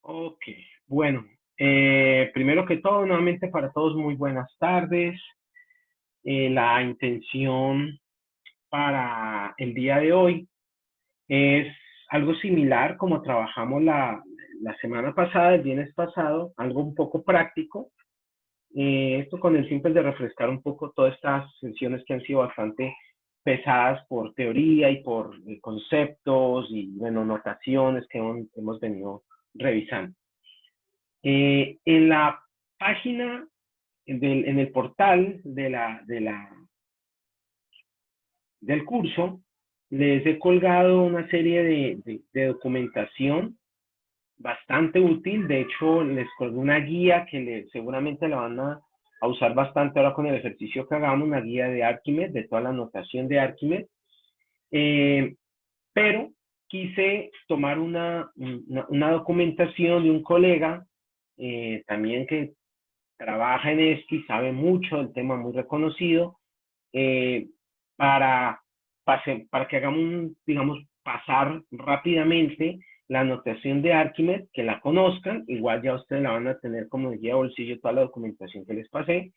Ok, bueno, primero que todo, nuevamente para todos muy buenas tardes. La intención para el día de hoy es algo similar como trabajamos la semana pasada, el viernes pasado, algo un poco práctico. Esto con el simple de refrescar un poco todas estas sesiones que han sido bastante pesadas por teoría y por conceptos y, bueno, notaciones que hemos venido revisando. En la página, en el portal del curso, les he colgado una serie de documentación bastante útil. De hecho, les colgué una guía que seguramente la van a usar bastante ahora con el ejercicio que hagamos, una guía de Archimedes, de toda la notación de Archimedes. Pero quise tomar una documentación de un colega también que trabaja en esto y sabe mucho del tema, muy reconocido, eh, para, para que hagamos, digamos, pasar rápidamente la notación de Archimedes, que la conozcan. Igual ya ustedes la van a tener como guía de bolsillo toda la documentación que les pasé.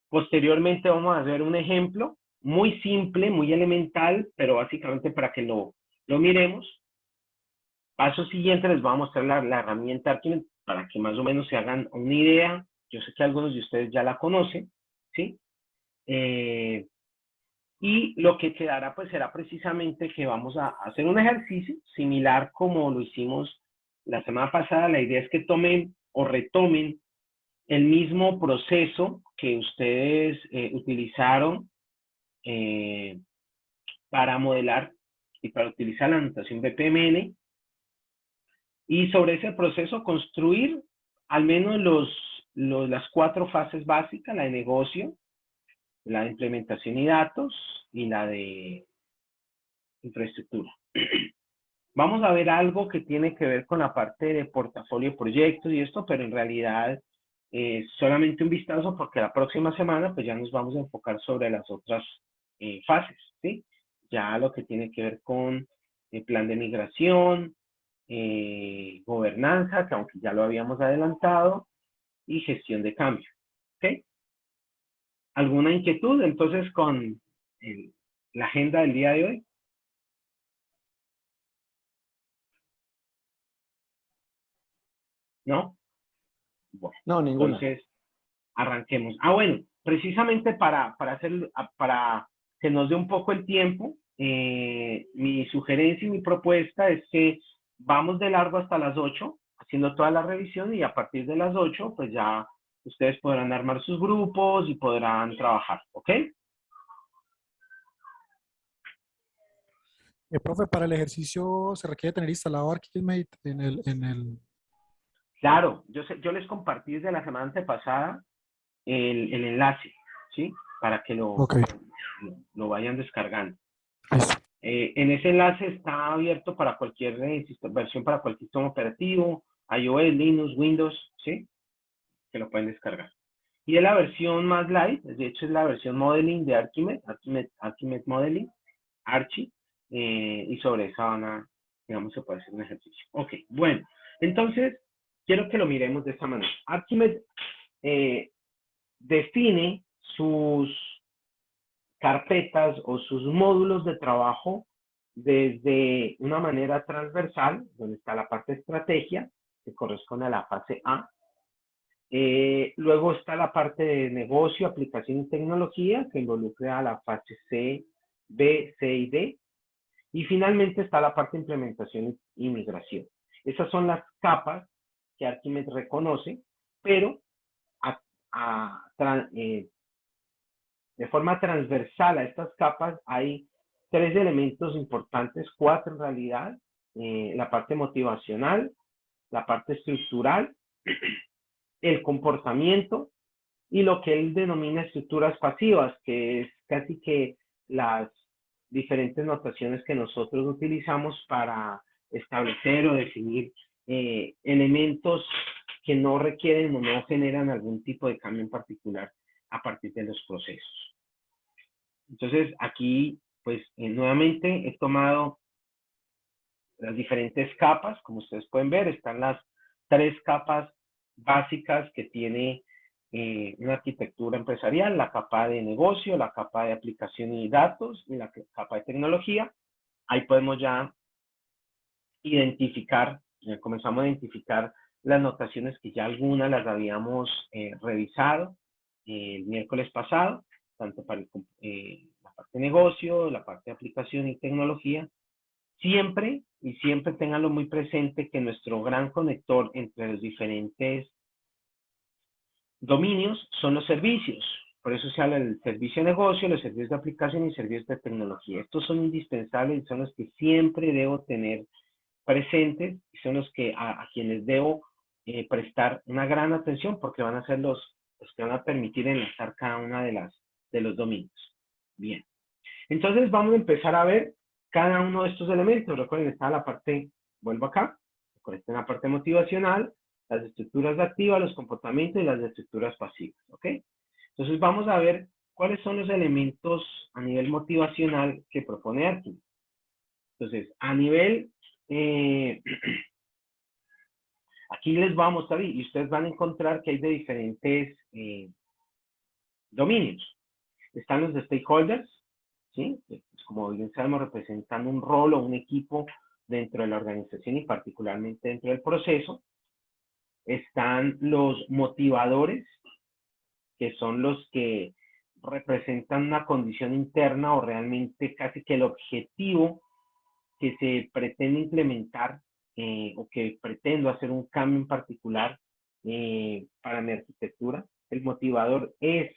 Posteriormente vamos a hacer un ejemplo muy simple, muy elemental, pero básicamente para que lo miremos. Paso siguiente les voy a mostrar la herramienta Archimedes para que más o menos se hagan una idea. Yo sé que algunos de ustedes ya la conocen, ¿sí? Y lo que quedará pues será precisamente que vamos a hacer un ejercicio similar como lo hicimos la semana pasada. La idea es que tomen o retomen el mismo proceso que ustedes utilizaron para modelar y para utilizar la notación BPMN, y sobre ese proceso construir al menos las 4 fases básicas: la de negocio, la de implementación y datos, y la de infraestructura. Vamos a ver algo que tiene que ver con la parte de portafolio de proyectos y esto, pero en realidad solamente un vistazo, porque la próxima semana pues ya nos vamos a enfocar sobre las otras fases, ¿sí? Ya lo que tiene que ver con el plan de migración, gobernanza, que aunque ya lo habíamos adelantado, y gestión de cambio, ¿ok? ¿Alguna inquietud entonces con la agenda del día de hoy? ¿No? Bueno, No, ninguna. entonces arranquemos. Ah, bueno, precisamente para que nos dé un poco el tiempo, mi sugerencia y mi propuesta es que vamos de largo hasta las 8, haciendo toda la revisión, y a partir de las 8, pues ya ustedes podrán armar sus grupos y podrán trabajar, ¿ok? Profe, para el ejercicio se requiere tener instalado Archimate en el... Claro, yo les compartí desde la semana antepasada el enlace, ¿sí? Para que Ok, lo vayan descargando. listo. En ese enlace está abierto para cualquier versión, para cualquier sistema operativo, iOS, Linux, Windows, ¿sí? Que lo pueden descargar. Y es la versión más light, de hecho es la versión modeling de Archimedes Modeling, Archie, y sobre esa digamos, se puede hacer un ejercicio. Ok, bueno, entonces quiero que lo miremos de esta manera. Archimedes define sus carpetas o sus módulos de trabajo desde una manera transversal, donde está la parte de estrategia, que corresponde a la fase A. Luego está la parte de negocio, aplicación y tecnología, que involucra a la fase C, B, C y D. Y finalmente está la parte de implementación y migración. Esas son las capas que Archimedes reconoce, pero a, de forma transversal a estas capas hay 3 elementos importantes, 4 en realidad: la parte motivacional, la parte estructural, el comportamiento, y lo que él denomina estructuras pasivas, que es casi que las diferentes notaciones que nosotros utilizamos para establecer o definir elementos que no requieren o no generan algún tipo de cambio en particular a partir de los procesos. Entonces, aquí, pues, nuevamente he tomado las diferentes capas. Como ustedes pueden ver, están las tres capas básicas que tiene una arquitectura empresarial: la capa de negocio, la capa de aplicación y datos y la capa de tecnología. Ahí podemos ya identificar, comenzamos a identificar las notaciones que ya algunas las habíamos revisado el miércoles pasado, tanto para la parte de negocio, la parte de aplicación y tecnología. Siempre ténganlo muy presente que nuestro gran conector entre los diferentes dominios son los servicios. Por eso se habla del servicio de negocio, los servicios de aplicación y servicios de tecnología. Estos son indispensables y son los que siempre debo tener presentes y son los que a quienes debo prestar una gran atención, porque van a ser los que van a permitir enlazar cada una de los dominios. Bien. Entonces vamos a empezar a ver cada uno de estos elementos. Recuerden, está la parte, vuelvo acá, está en la parte motivacional, las estructuras activas, los comportamientos y las estructuras pasivas, ¿ok? Entonces vamos a ver cuáles son los elementos a nivel motivacional que propone Arkin. Entonces, a nivel, aquí les voy a mostrar y ustedes van a encontrar que hay de diferentes dominios. Están los de stakeholders, ¿sí? Pues como bien sabemos, representan un rol o un equipo dentro de la organización y particularmente dentro del proceso. Están los motivadores, que son los que representan una condición interna o realmente casi que el objetivo que se pretende implementar o que pretendo hacer un cambio en particular para mi arquitectura. El motivador es,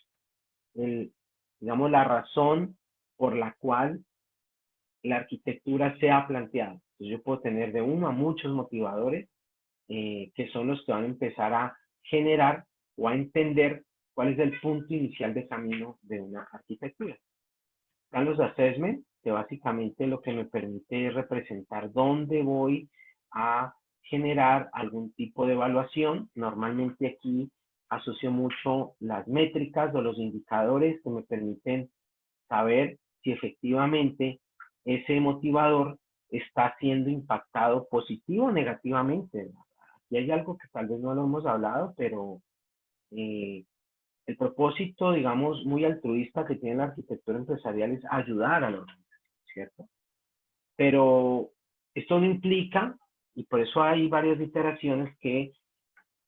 digamos, la razón por la cual la arquitectura se ha planteado. Entonces yo puedo tener de uno a muchos motivadores que son los que van a empezar a generar o a entender cuál es el punto inicial de camino de una arquitectura. Están los assessment, que básicamente lo que me permite es representar dónde voy a generar algún tipo de evaluación. Normalmente aquí asocio mucho las métricas o los indicadores que me permiten saber si efectivamente ese motivador está siendo impactado positivo o negativamente. Aquí hay algo que tal vez no lo hemos hablado, pero el propósito, digamos, muy altruista que tiene la arquitectura empresarial es ayudar a la organización, ¿cierto? Pero esto no implica, y por eso hay varias iteraciones que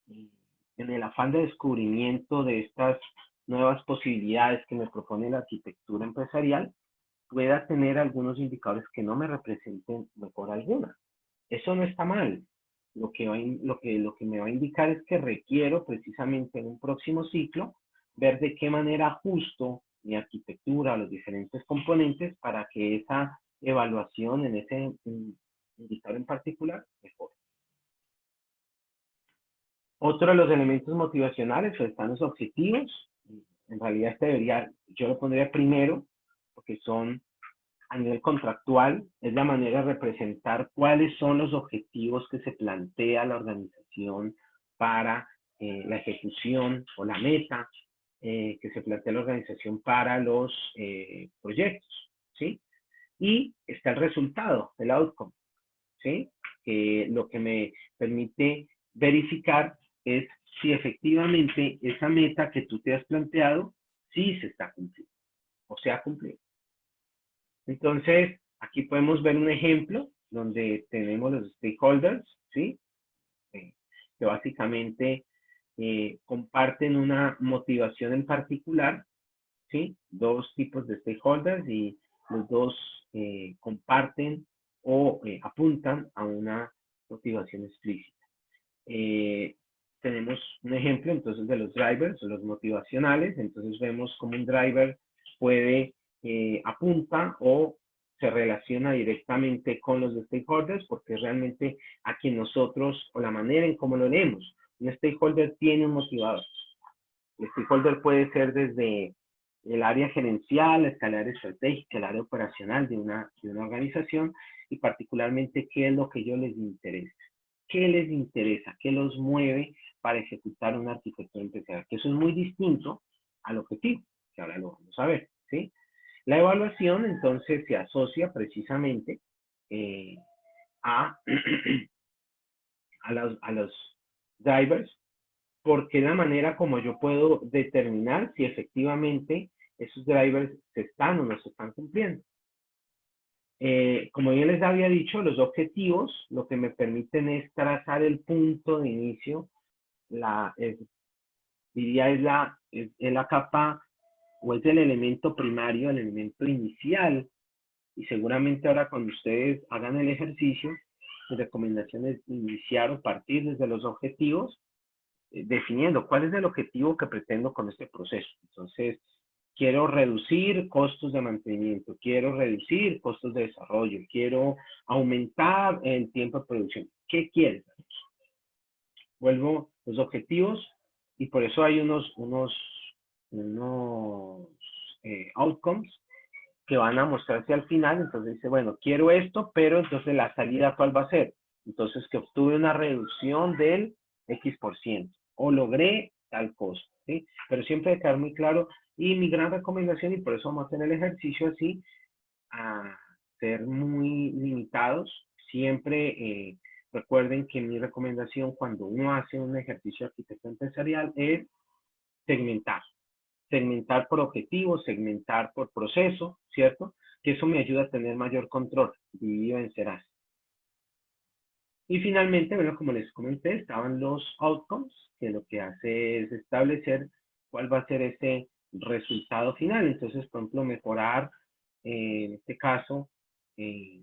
en el afán de descubrimiento de estas nuevas posibilidades que me propone la arquitectura empresarial, pueda tener algunos indicadores que no me representen mejor alguna. Eso no está mal. Lo que me va a indicar es que requiero precisamente en un próximo ciclo ver de qué manera ajusto mi arquitectura a los diferentes componentes para que esa evaluación en ese indicador en particular mejore. Otro de los elementos motivacionales están los objetivos. En realidad yo lo pondría primero, porque son a nivel contractual, es la manera de representar cuáles son los objetivos que se plantea la organización para la ejecución o la meta que se plantea la organización para los proyectos, ¿sí? Y está el resultado, el outcome, ¿sí? Lo que me permite verificar es si efectivamente esa meta que tú te has planteado, sí se está cumpliendo o se ha cumplido. Entonces, aquí podemos ver un ejemplo donde tenemos los stakeholders, ¿sí? Que básicamente comparten una motivación en particular, ¿sí? Dos tipos de stakeholders y los dos comparten o apuntan a una motivación explícita. Tenemos un ejemplo entonces de los drivers, los motivacionales. Entonces vemos cómo un driver puede apunta o se relaciona directamente con los stakeholders, porque es realmente a quien nosotros, o la manera en cómo lo leemos. Un stakeholder tiene un motivador. El stakeholder puede ser desde el área gerencial hasta el área estratégica, el área operacional de una organización, y particularmente qué es lo que a ellos les interesa. ¿Qué les interesa? ¿Qué los mueve para ejecutar una arquitectura empresarial? Que eso es muy distinto al objetivo, que ahora lo vamos a ver, ¿sí? La evaluación, entonces, se asocia precisamente a los drivers, porque es la manera como yo puedo determinar si efectivamente esos drivers se están o no se están cumpliendo. Como ya les había dicho, los objetivos lo que me permiten es trazar el punto de inicio, diría es la capa o es el elemento primario, el elemento inicial. Y seguramente ahora cuando ustedes hagan el ejercicio, mi recomendación es iniciar o partir desde los objetivos, definiendo cuál es el objetivo que pretendo con este proceso. Entonces, quiero reducir costos de mantenimiento, quiero reducir costos de desarrollo, quiero aumentar el tiempo de producción. ¿Qué quieres? Vuelvo los objetivos y por eso hay unos outcomes que van a mostrarse al final. Entonces dice, bueno, quiero esto, pero entonces la salida ¿cuál va a ser? Entonces que obtuve una reducción del X% o logré tal cosa, ¿sí? Pero siempre hay que quedar muy claro y mi gran recomendación, y por eso vamos a hacer el ejercicio así, a ser muy limitados. Siempre recuerden que mi recomendación cuando uno hace un ejercicio de arquitectura empresarial es segmentar. Segmentar por objetivo, segmentar por proceso, ¿cierto? Que eso me ayuda a tener mayor control, dividido en ceras. Y finalmente, bueno, como les comenté, estaban los outcomes, que lo que hace es establecer cuál va a ser ese resultado final. Entonces, por ejemplo, mejorar, en este caso, un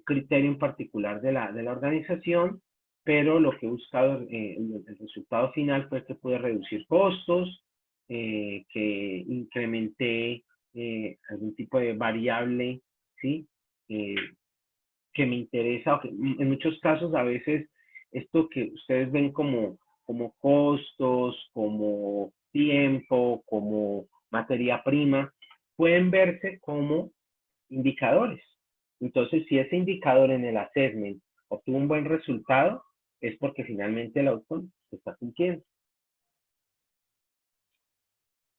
criterio en particular de la organización, pero lo que he buscado, el resultado final fue que pude reducir costos, que incrementé algún tipo de variable, ¿sí? Que me interesa, en muchos casos a veces esto que ustedes ven como costos, como tiempo, como materia prima, pueden verse como indicadores. Entonces, si ese indicador en el assessment obtuvo un buen resultado, es porque finalmente el outcome se está cumpliendo.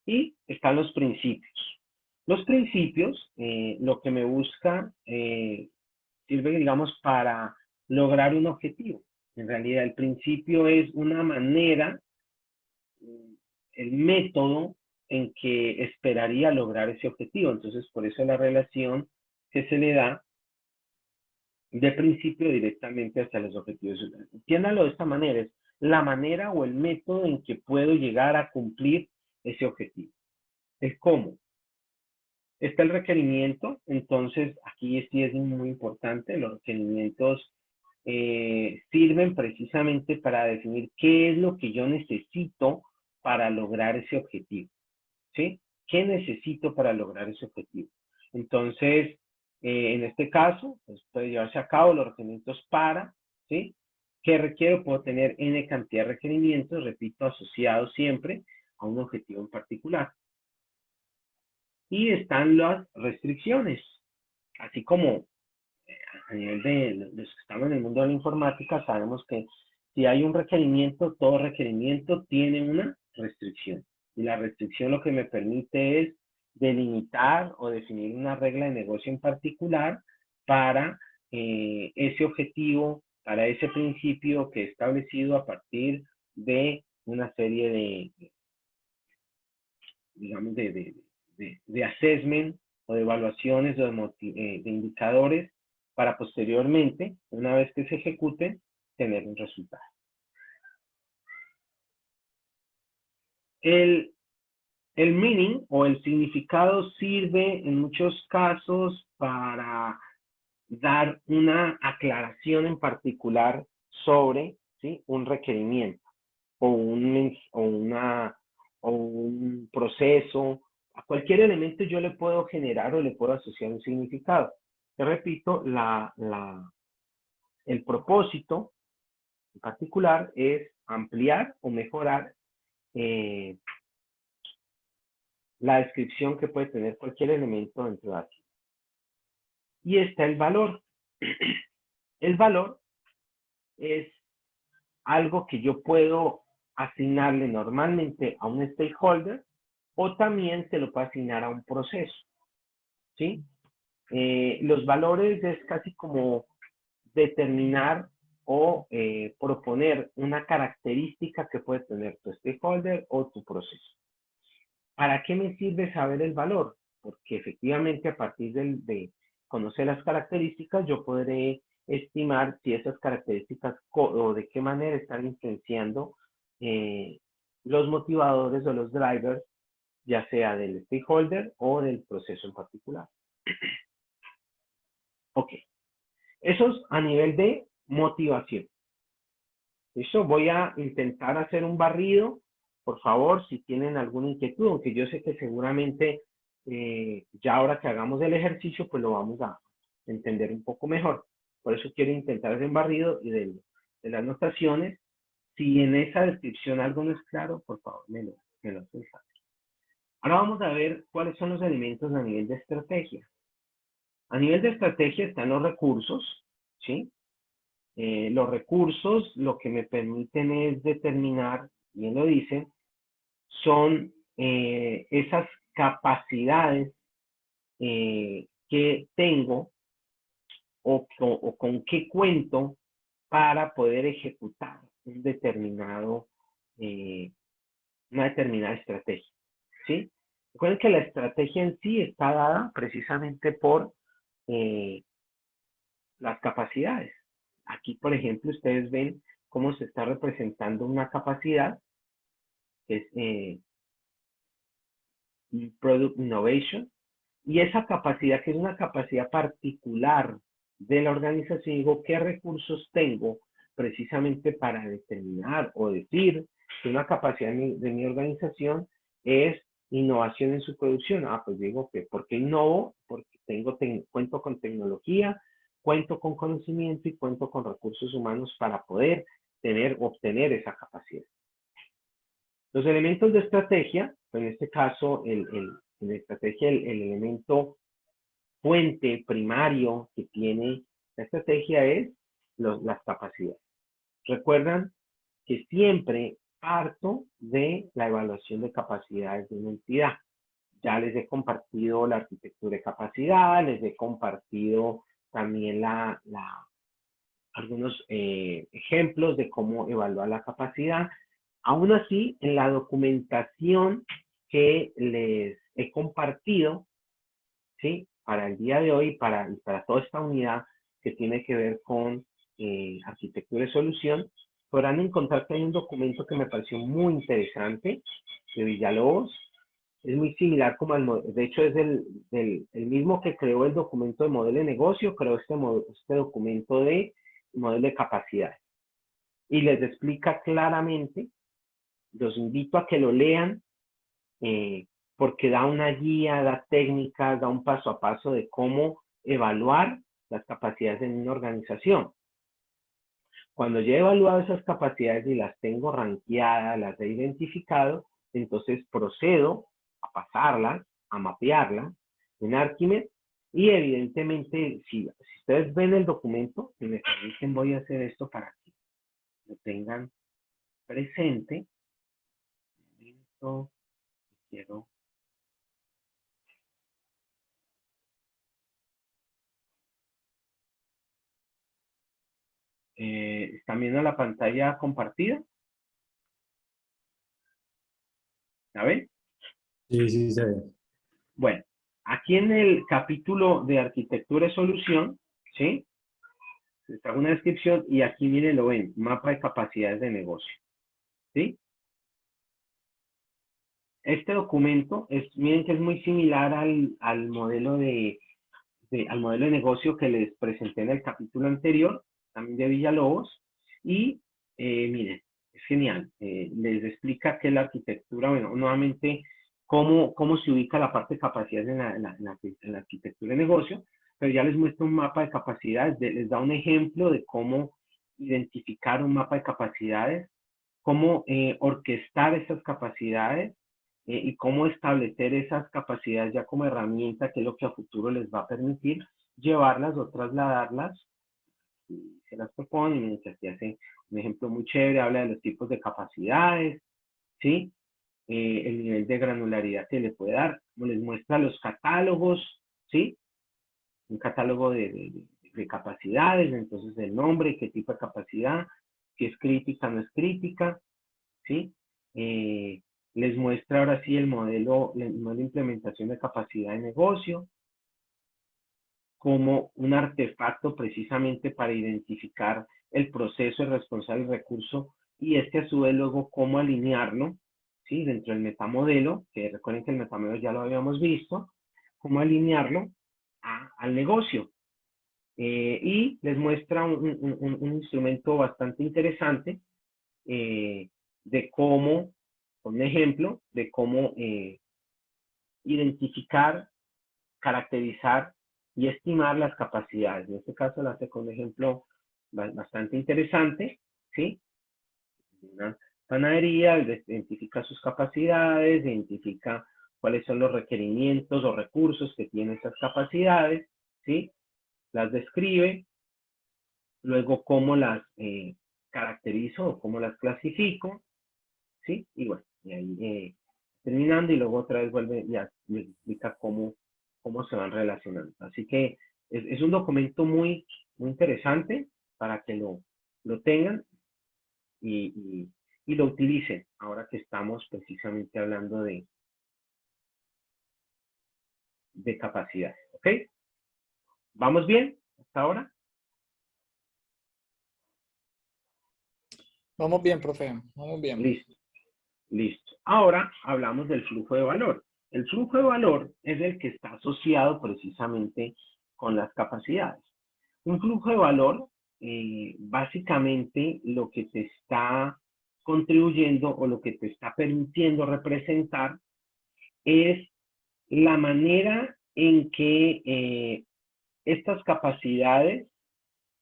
Y están los principios. Los principios, lo que me busca, sirve, digamos, para lograr un objetivo. En realidad, el principio es una manera, el método en que esperaría lograr ese objetivo. Entonces, por eso la relación que se le da de principio directamente hacia los objetivos. Entiéndalo de esta manera, es la manera o el método en que puedo llegar a cumplir ese objetivo. Es cómo. Está el requerimiento, entonces aquí sí es muy importante, los requerimientos sirven precisamente para definir qué es lo que yo necesito para lograr ese objetivo, ¿sí? ¿Qué necesito para lograr ese objetivo? Entonces, en este caso, pues puede llevarse a cabo los requerimientos para, ¿sí? ¿Qué requiero? Puedo tener N cantidad de requerimientos, repito, asociados siempre a un objetivo en particular. Y están las restricciones, así como a nivel de los que estamos en el mundo de la informática, sabemos que si hay un requerimiento, todo requerimiento tiene una restricción. Y la restricción lo que me permite es delimitar o definir una regla de negocio en particular para ese objetivo, para ese principio que he establecido a partir de una serie de digamos, de assessment o de evaluaciones o de indicadores para posteriormente, una vez que se ejecuten, tener un resultado. El meaning o el significado sirve en muchos casos para dar una aclaración en particular sobre, ¿sí?, un requerimiento o un proceso. A cualquier elemento yo le puedo generar o le puedo asociar un significado. Te repito, el propósito en particular es ampliar o mejorar la descripción que puede tener cualquier elemento dentro de aquí. Y está el valor. El valor es algo que yo puedo asignarle normalmente a un stakeholder o también se lo puede asignar a un proceso, ¿sí? Los valores es casi como determinar o proponer una característica que puede tener tu stakeholder o tu proceso. ¿Para qué me sirve saber el valor? Porque efectivamente a partir de conocer las características, yo podré estimar si esas características o de qué manera están influenciando los motivadores o los drivers, ya sea del stakeholder o del proceso en particular. Ok, eso es a nivel de motivación. ¿Listo? Voy a intentar hacer un barrido. Por favor, si tienen alguna inquietud, aunque yo sé que seguramente ya ahora que hagamos el ejercicio, pues lo vamos a entender un poco mejor. Por eso quiero intentar hacer un barrido y de las notaciones. Si en esa descripción algo no es claro, por favor, me lo hacen saber. Ahora vamos a ver cuáles son los elementos a nivel de estrategia. A nivel de estrategia están los recursos, ¿sí? Los recursos lo que me permiten es determinar, bien lo dice, son esas capacidades que tengo o con qué cuento para poder ejecutar un determinado, una determinada estrategia, ¿sí? Recuerden que la estrategia en sí está dada precisamente por las capacidades. Aquí, por ejemplo, ustedes ven cómo se está representando una capacidad, que es Product Innovation, y esa capacidad, que es una capacidad particular de la organización, digo, ¿qué recursos tengo precisamente para determinar o decir que una capacidad de mi organización es innovación en su producción? Ah, pues digo que, ¿por qué innovo? Porque cuento con tecnología, cuento con conocimiento y cuento con recursos humanos para poder obtener esa capacidad. Los elementos de estrategia, en este caso, en la estrategia, el elemento fuente primario que tiene la estrategia es las capacidades. Recuerdan que siempre parto de la evaluación de capacidades de una entidad. Ya les he compartido la arquitectura de capacidad, les he compartido también algunos ejemplos de cómo evaluar la capacidad. Aún así, en la documentación que les he compartido, ¿sí? Para el día de hoy, para toda esta unidad que tiene que ver con arquitectura de solución, podrán encontrar que hay un documento que me pareció muy interesante de Villalobos. Es muy similar como de hecho es el mismo que creó el documento de modelo de negocio, creó este documento de modelo de capacidades. Y les explica claramente, los invito a que lo lean, porque da una guía, da técnicas, da un paso a paso de cómo evaluar las capacidades en una organización. Cuando ya he evaluado esas capacidades y las tengo rankeadas, las he identificado, entonces procedo a pasarlas, a mapearlas en Archimedes, y evidentemente, si ustedes ven el documento, si me permiten, voy a hacer esto para que lo tengan presente. Esto quiero. ¿Están viendo la pantalla compartida? ¿La ven? Sí, sí, se ve. Bueno, aquí en el capítulo de arquitectura y solución, ¿sí? Está una descripción y aquí, miren, lo ven, mapa de capacidades de negocio, ¿sí? Este documento, miren que es muy similar al modelo al modelo de negocio que les presenté en el capítulo anterior, también de Villalobos, y miren, es genial. Les explica que la arquitectura, bueno, nuevamente, cómo se ubica la parte de capacidades en la arquitectura de negocio, pero ya les muestra un mapa de capacidades, les da un ejemplo de cómo identificar un mapa de capacidades, cómo orquestar esas capacidades y cómo establecer esas capacidades ya como herramienta, que es lo que a futuro les va a permitir llevarlas o trasladarlas. Y se las proponen, mientras que hace un ejemplo muy chévere, habla de los tipos de capacidades, ¿sí? El nivel de granularidad que le puede dar, como les muestra los catálogos, ¿sí? Un catálogo de de capacidades, entonces el nombre, qué tipo de capacidad, si es crítica, no es crítica, ¿sí? Les muestra ahora sí el modelo de implementación de capacidad de negocio, como un artefacto precisamente para identificar el proceso, el responsable, el recurso, y a su vez luego cómo alinearlo, ¿sí? Dentro del metamodelo, que recuerden que el metamodelo ya lo habíamos visto, cómo alinearlo al negocio. Y les muestra un instrumento bastante interesante de cómo, un ejemplo, de cómo identificar, caracterizar y estimar las capacidades. En este caso lo hace con un ejemplo bastante interesante, ¿sí? Una panadería, identifica sus capacidades, identifica cuáles son los requerimientos o recursos que tienen esas capacidades, ¿sí? Las describe, luego cómo las caracterizo o cómo las clasifico, ¿sí? Y bueno, y ahí terminando y luego otra vez vuelve y explica cómo se van relacionando. Así que es un documento muy interesante para que lo tengan y lo utilicen ahora que estamos precisamente hablando de capacidad. ¿Ok? ¿Vamos bien hasta ahora? Vamos bien, profe. Vamos bien. Listo. Listo. Ahora hablamos del flujo de valor. El flujo de valor es el que está asociado precisamente con las capacidades. Un flujo de valor, básicamente lo que te está contribuyendo o lo que te está permitiendo representar es la manera en que estas capacidades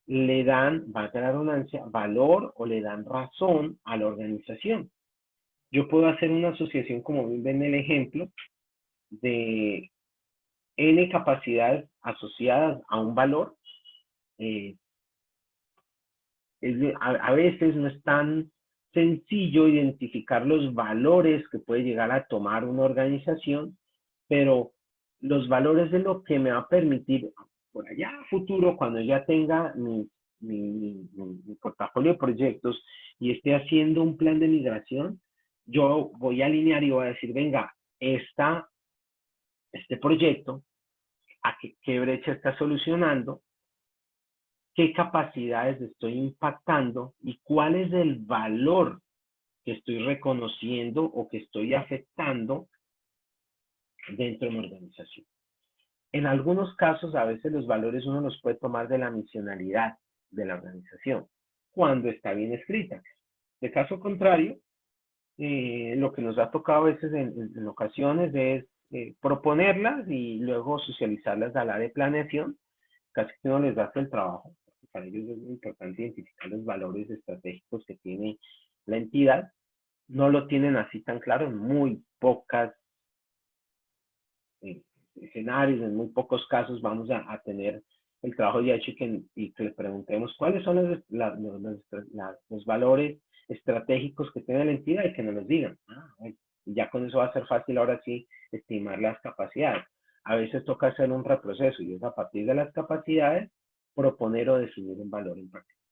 le dan, valga la redundancia, valor o le dan razón a la organización. Yo puedo hacer una asociación, como ven en el ejemplo, de N capacidades asociadas a un valor. A veces no es tan sencillo identificar los valores que puede llegar a tomar una organización, pero los valores de lo que me va a permitir por allá a futuro, cuando ya tenga mi portafolio de proyectos y esté haciendo un plan de migración, yo voy a alinear y voy a decir, venga, este proyecto, ¿a qué brecha está solucionando? ¿Qué capacidades estoy impactando? ¿Y cuál es el valor que estoy reconociendo o que estoy afectando dentro de una organización? En algunos casos, a veces los valores uno los puede tomar de la misionalidad de la organización, cuando está bien escrita. De caso contrario, lo que nos ha tocado a veces en ocasiones es proponerlas y luego socializarlas al área de planeación, casi que no les da el trabajo. Para ellos es muy importante identificar los valores estratégicos que tiene la entidad. No lo tienen así tan claro, en muy pocas escenarios, en muy pocos casos vamos a tener el trabajo ya hecho y que le preguntemos cuáles son los valores estratégicos que tiene la entidad y que nos los digan. Y ya con eso va a ser fácil ahora sí estimar las capacidades. A veces toca hacer un reproceso y es a partir de las capacidades proponer o definir un valor en particular.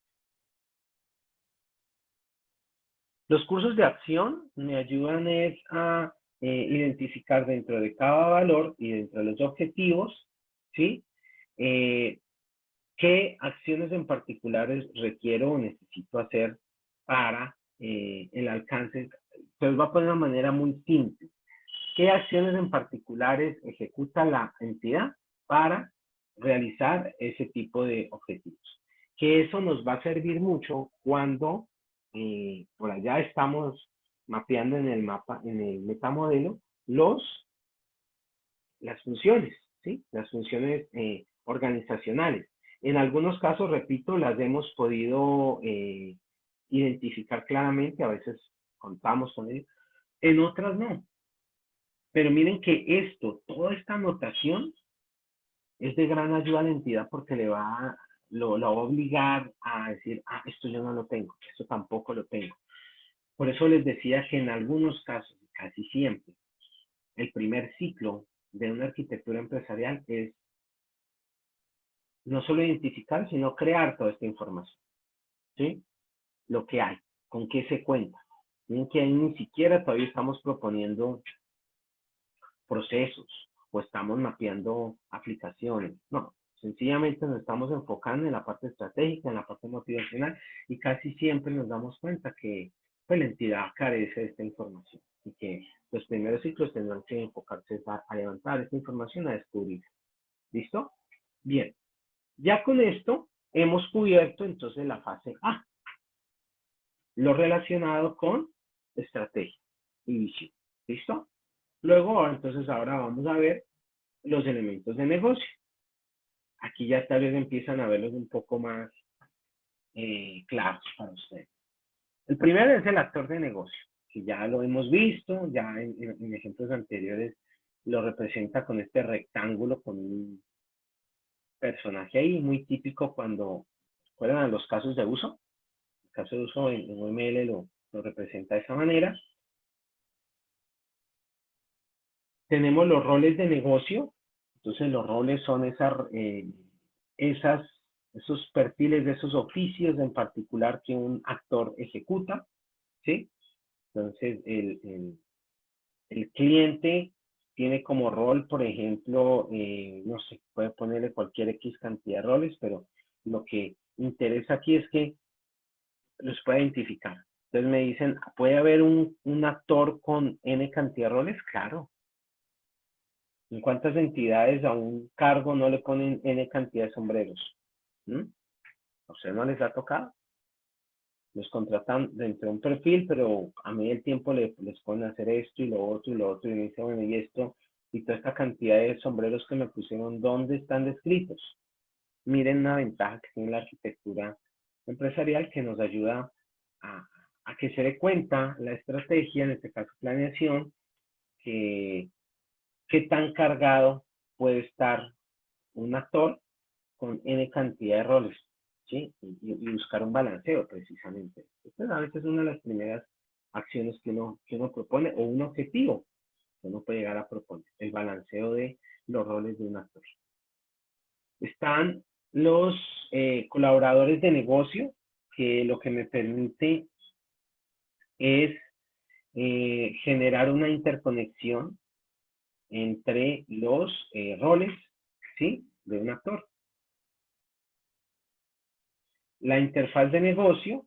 Los cursos de acción me ayudan a identificar dentro de cada valor y dentro de los objetivos, ¿sí? ¿Qué acciones en particulares requiero o necesito hacer para el alcance? Se los va a poner de una manera muy simple. ¿Qué acciones en particulares ejecuta la entidad para realizar ese tipo de objetivos? Que eso nos va a servir mucho cuando por allá estamos mapeando en el mapa, en el metamodelo, las funciones, ¿sí? Las funciones organizacionales. En algunos casos, repito, las hemos podido identificar claramente, a veces contamos con ello, en otras no. Pero miren que toda esta anotación es de gran ayuda a la entidad porque lo va a obligar a decir, esto yo no lo tengo, esto tampoco lo tengo. Por eso les decía que en algunos casos, casi siempre, el primer ciclo de una arquitectura empresarial es no solo identificar, sino crear toda esta información, ¿sí? Lo que hay, con qué se cuenta. Miren que ahí ni siquiera todavía estamos proponiendo procesos o estamos mapeando aplicaciones. No, sencillamente nos estamos enfocando en la parte estratégica, en la parte motivacional y casi siempre nos damos cuenta que pues, la entidad carece de esta información y que los primeros ciclos tendrán que enfocarse a levantar esta información, a descubrir. ¿Listo? Bien. Ya con esto hemos cubierto entonces la fase A, lo relacionado con estrategia y visión. ¿Listo? Luego, entonces ahora vamos a ver los elementos de negocio. Aquí ya tal vez empiezan a verlos un poco más claros para ustedes. El primero es el actor de negocio, que ya lo hemos visto, ya en ejemplos anteriores lo representa con este rectángulo, con un personaje ahí, muy típico cuando fueran los casos de uso. El caso de uso en UML lo representa de esa manera. Tenemos los roles de negocio. Entonces los roles son esos perfiles de esos oficios en particular que un actor ejecuta, ¿sí? Entonces el cliente tiene como rol, por ejemplo, no sé, puede ponerle cualquier X cantidad de roles, pero lo que interesa aquí es que los pueda identificar. Entonces me dicen, ¿puede haber un actor con N cantidad de roles? Claro. ¿En cuántas entidades a un cargo no le ponen N cantidad de sombreros? ¿Mm? ¿A usted no les ha tocado? Los contratan dentro de un perfil, pero a mí el tiempo les ponen a hacer esto y lo otro y lo otro, y me dicen, bueno, y esto, y toda esta cantidad de sombreros que me pusieron, ¿dónde están descritos? Miren una ventaja que tiene la arquitectura empresarial que nos ayuda a que se dé cuenta la estrategia, en este caso planeación, que qué tan cargado puede estar un actor con N cantidad de roles, ¿sí? Y buscar un balanceo, precisamente. Esta es a veces una de las primeras acciones que uno propone, o un objetivo que uno puede llegar a proponer, el balanceo de los roles de un actor. Están los colaboradores de negocio, que lo que me permite es generar una interconexión entre los roles, ¿sí? De un actor. La interfaz de negocio,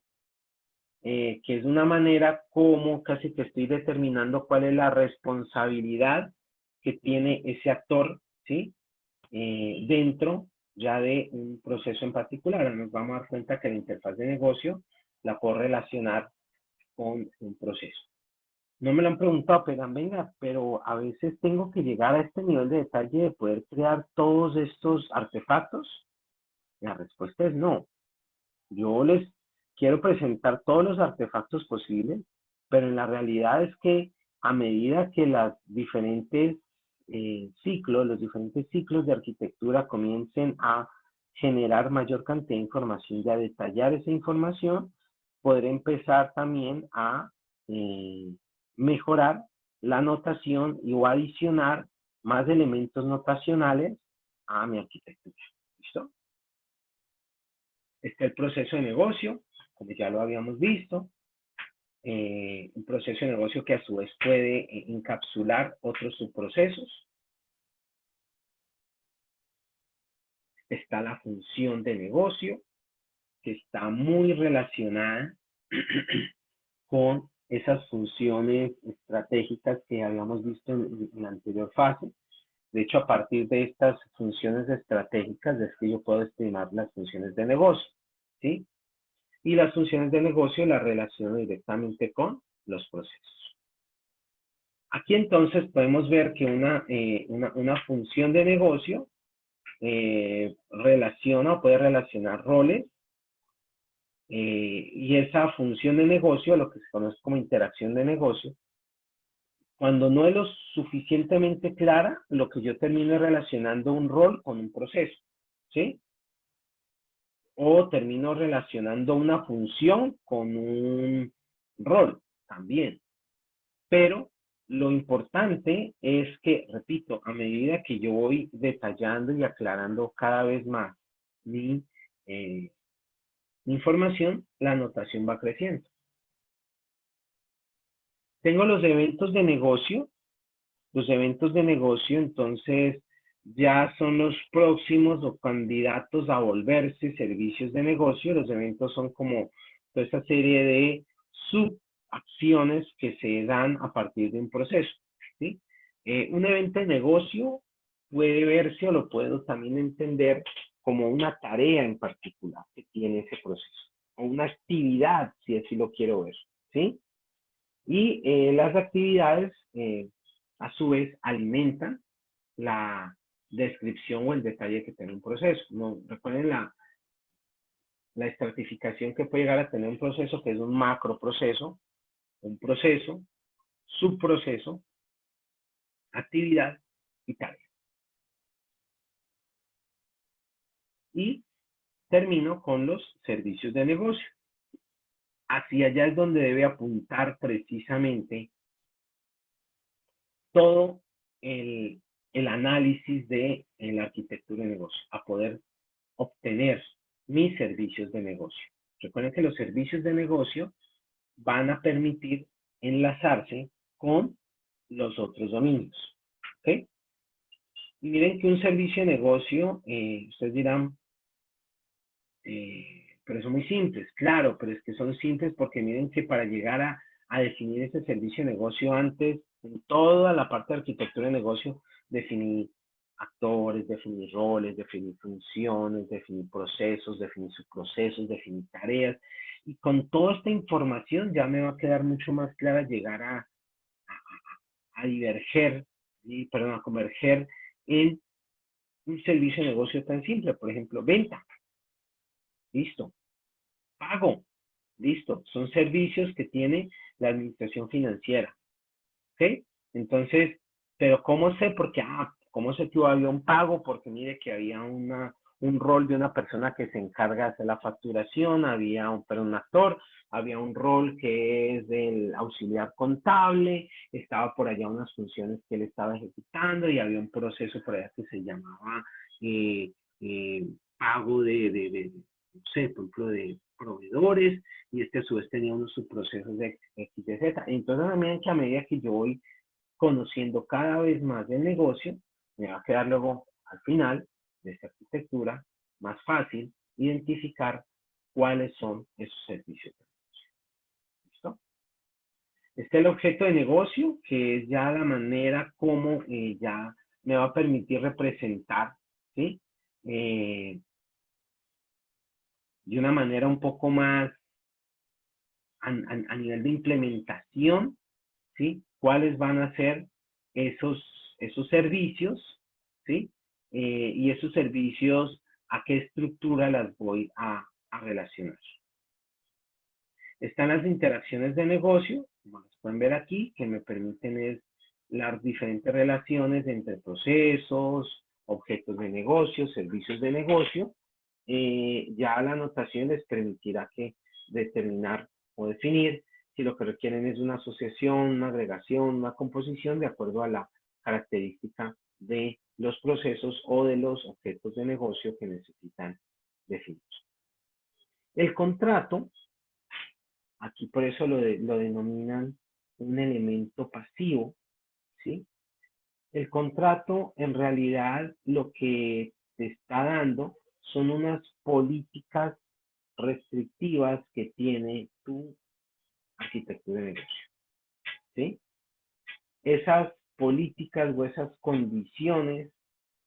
que es una manera como casi que estoy determinando cuál es la responsabilidad que tiene ese actor, ¿sí? Dentro ya de un proceso en particular. Nos vamos a dar cuenta que la interfaz de negocio la puedo relacionar con un proceso. No me lo han preguntado, pero venga, pero a veces tengo que llegar a este nivel de detalle de poder crear todos estos artefactos. La respuesta es no. Yo les quiero presentar todos los artefactos posibles, pero en la realidad es que a medida que los diferentes ciclos de arquitectura comiencen a generar mayor cantidad de información y a detallar esa información, podré empezar también a mejorar la notación y o adicionar más elementos notacionales a mi arquitectura. ¿Listo? Está el proceso de negocio, como ya lo habíamos visto. Un proceso de negocio que a su vez puede encapsular otros subprocesos. Está la función de negocio, que está muy relacionada con esas funciones estratégicas que habíamos visto en la anterior fase. De hecho, a partir de estas funciones estratégicas es que yo puedo estimar las funciones de negocio, ¿sí? Y las funciones de negocio las relaciono directamente con los procesos. Aquí entonces podemos ver que una función de negocio relaciona o puede relacionar roles y esa función de negocio, lo que se conoce como interacción de negocio, cuando no es lo suficientemente clara, lo que yo termino es relacionando un rol con un proceso, ¿sí? O termino relacionando una función con un rol también. Pero lo importante es que, repito, a medida que yo voy detallando y aclarando cada vez más mi información, la anotación va creciendo. Tengo los eventos de negocio. Los eventos de negocio, entonces, ya son los próximos o candidatos a volverse servicios de negocio. Los eventos son como toda esa serie de subacciones que se dan a partir de un proceso, ¿sí? Un evento de negocio puede verse o lo puedo también entender como una tarea en particular que tiene ese proceso, o una actividad, si así lo quiero ver, ¿sí? Y las actividades, a su vez, alimentan la descripción o el detalle que tiene un proceso. No, recuerden la estratificación que puede llegar a tener un proceso, que es un macroproceso, un proceso, subproceso, actividad y tarea. Y termino con los servicios de negocio. Hacia allá es donde debe apuntar precisamente todo el análisis de la arquitectura de negocio, a poder obtener mis servicios de negocio. Recuerden que los servicios de negocio van a permitir enlazarse con los otros dominios. ¿Ok? Y miren que un servicio de negocio, ustedes dirán, pero son muy simples. Claro, pero es que son simples porque miren que para llegar a definir ese servicio de negocio antes, en toda la parte de arquitectura de negocio, definir actores, definir roles, definir funciones, definir procesos, definir subprocesos, definir tareas. Y con toda esta información ya me va a quedar mucho más clara llegar a diverger, perdón, a converger en un servicio de negocio tan simple. Por ejemplo, venta. Listo. Pago. Listo. Son servicios que tiene la administración financiera. ¿Ok? Entonces, pero ¿cómo sé? Porque, ¿cómo sé que había un pago? Porque mire que había un rol de una persona que se encarga de hacer la facturación, había un actor, había un rol que es del auxiliar contable, estaba por allá unas funciones que él estaba ejecutando y había un proceso por allá que se llamaba pago no sé, por ejemplo, de proveedores, y a su vez tenía unos subprocesos de X, de Z. Entonces, a medida que yo voy conociendo cada vez más del negocio, me va a quedar luego, al final de esta arquitectura, más fácil identificar cuáles son esos servicios. ¿Listo? Este es el objeto de negocio, que es ya la manera como ya me va a permitir representar, ¿sí? De una manera un poco más a nivel de implementación, ¿sí? ¿Cuáles van a ser esos servicios, ¿sí? Y esos servicios, ¿a qué estructura las voy a relacionar? Están las interacciones de negocio, como las pueden ver aquí, que me permiten las diferentes relaciones entre procesos, objetos de negocio, servicios de negocio. Ya la anotación les permitirá determinar o definir si lo que requieren es una asociación, una agregación, una composición de acuerdo a la característica de los procesos o de los objetos de negocio que necesitan definir. El contrato, aquí por eso lo denominan un elemento pasivo, ¿sí? El contrato en realidad lo que te está dando son unas políticas restrictivas que tiene tu arquitectura de negocio, ¿sí? Esas políticas o esas condiciones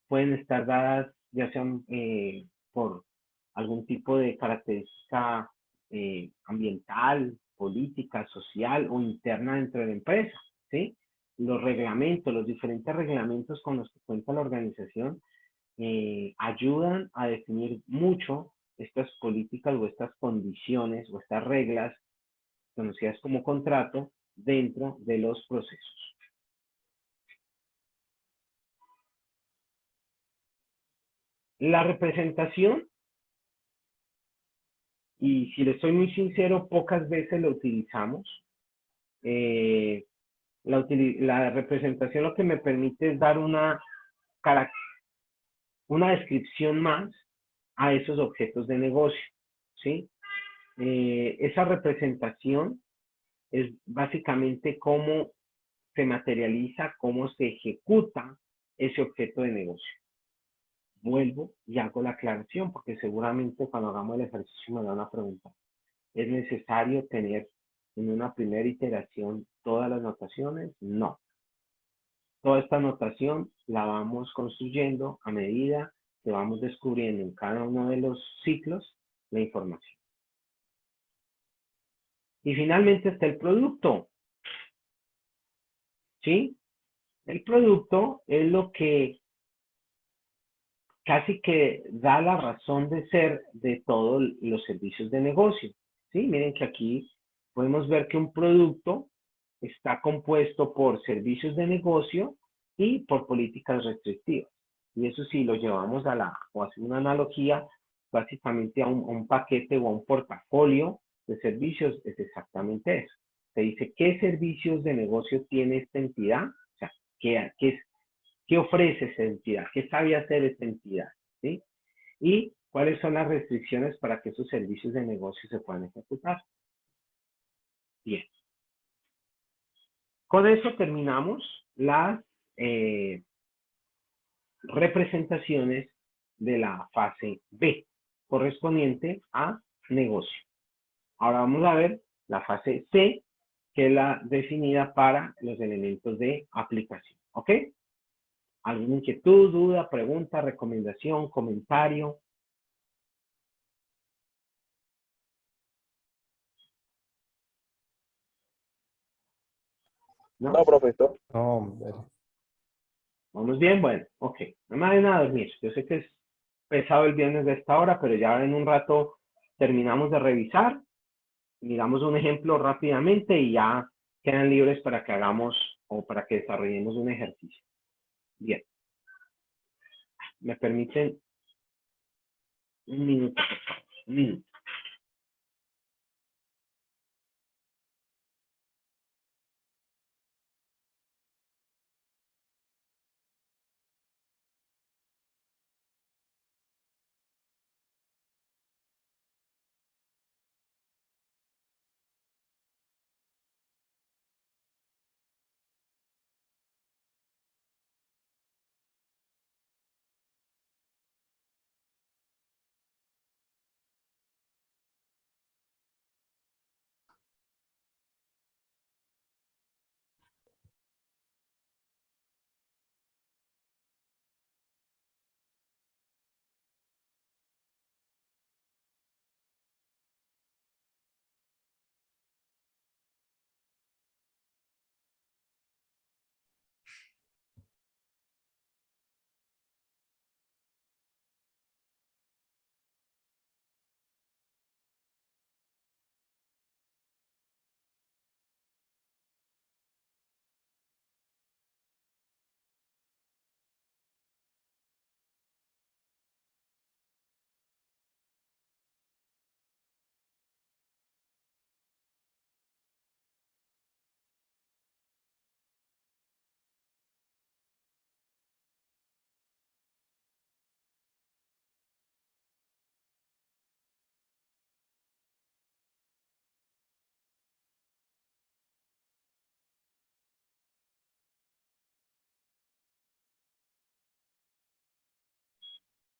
pueden estar dadas ya sean por algún tipo de característica ambiental, política, social o interna dentro de la empresa, ¿sí? Los reglamentos, los diferentes reglamentos con los que cuenta la organización ayudan a definir mucho estas políticas o estas condiciones o estas reglas conocidas como contrato dentro de los procesos. La representación, y si les soy muy sincero, pocas veces lo utilizamos. La representación lo que me permite es dar una descripción más a esos objetos de negocio, ¿sí? Esa representación es básicamente cómo se materializa, cómo se ejecuta ese objeto de negocio. Vuelvo y hago la aclaración, porque seguramente cuando hagamos el ejercicio me van a preguntar. ¿Es necesario tener en una primera iteración todas las notaciones? No. Toda esta notación la vamos construyendo a medida que vamos descubriendo en cada uno de los ciclos la información. Y finalmente está el producto. ¿Sí? El producto es lo que casi que da la razón de ser de todos los servicios de negocio. ¿Sí? Miren que aquí podemos ver que un producto está compuesto por servicios de negocio y por políticas restrictivas. Y eso sí lo llevamos o hacemos una analogía, básicamente a un paquete o a un portafolio de servicios, es exactamente eso. Se dice, ¿qué servicios de negocio tiene esta entidad? O sea, ¿qué ofrece esa entidad? ¿Qué sabe hacer esta entidad? ¿Sí? Y cuáles son las restricciones para que esos servicios de negocio se puedan ejecutar. Bien. Con eso terminamos las representaciones de la fase B, correspondiente a negocio. Ahora vamos a ver la fase C, que es la definida para los elementos de aplicación. ¿Ok? ¿Alguna inquietud, duda, pregunta, recomendación, comentario? ¿No? No, profesor. No, hombre. ¿Vamos bien? Bueno, ok. No me vayan a dormir. Yo sé que es pesado el viernes de esta hora, pero ya en un rato terminamos de revisar. Miramos un ejemplo rápidamente y ya quedan libres para que hagamos o para que desarrollemos un ejercicio. Bien. ¿Me permiten un minuto, por favor? Un minuto.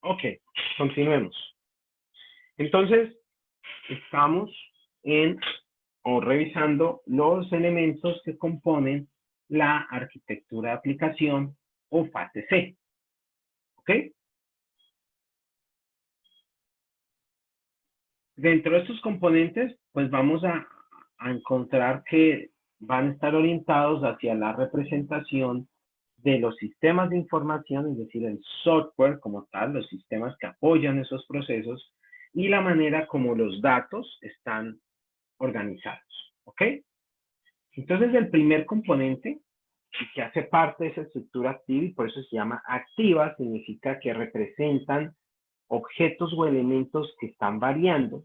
Ok, continuemos. Entonces, estamos revisando los elementos que componen la arquitectura de aplicación o fase C. ¿Ok? Dentro de estos componentes, pues vamos a encontrar que van a estar orientados hacia la representación de los sistemas de información, es decir, el software como tal, los sistemas que apoyan esos procesos y la manera como los datos están organizados. ¿Ok? Entonces, el primer componente que hace parte de esa estructura activa, y por eso se llama activa, significa que representan objetos o elementos que están variando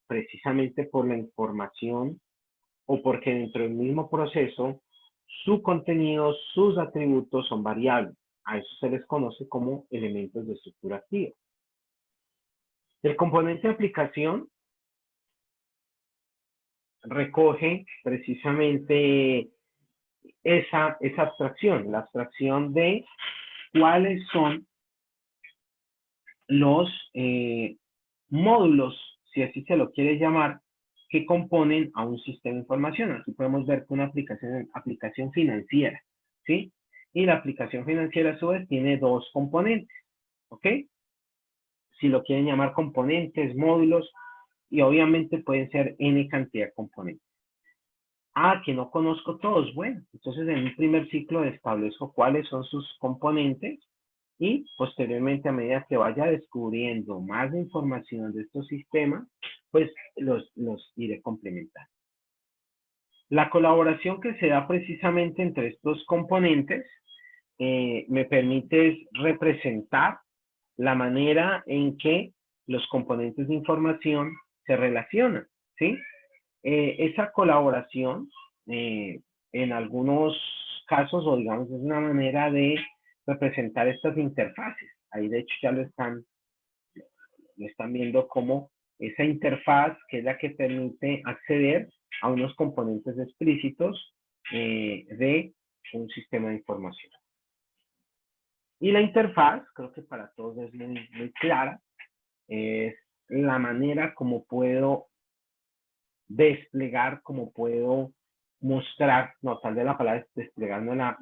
precisamente por la información o porque dentro del mismo proceso su contenido, sus atributos son variables. A eso se les conoce como elementos de estructura activa. El componente de aplicación recoge precisamente esa abstracción, la abstracción de cuáles son los módulos, si así se lo quiere llamar, que componen a un sistema de información. Aquí podemos ver que una aplicación financiera, ¿sí? Y la aplicación financiera a su vez tiene dos componentes, ¿ok? Si lo quieren llamar componentes, módulos, y obviamente pueden ser N cantidad de componentes. Ah, que no conozco todos. Bueno, entonces en un primer ciclo establezco cuáles son sus componentes y posteriormente a medida que vaya descubriendo más información de estos sistemas, pues los iré complementando. La colaboración que se da precisamente entre estos componentes me permite representar la manera en que los componentes de información se relacionan, ¿sí? Esa colaboración, en algunos casos, o digamos, es una manera de representar estas interfaces. Ahí, de hecho, ya lo están viendo como esa interfaz, que es la que permite acceder a unos componentes explícitos de un sistema de información. Y la interfaz, creo que para todos es muy clara, es la manera como puedo desplegar, como puedo mostrar, no, tal vez la palabra desplegar no es la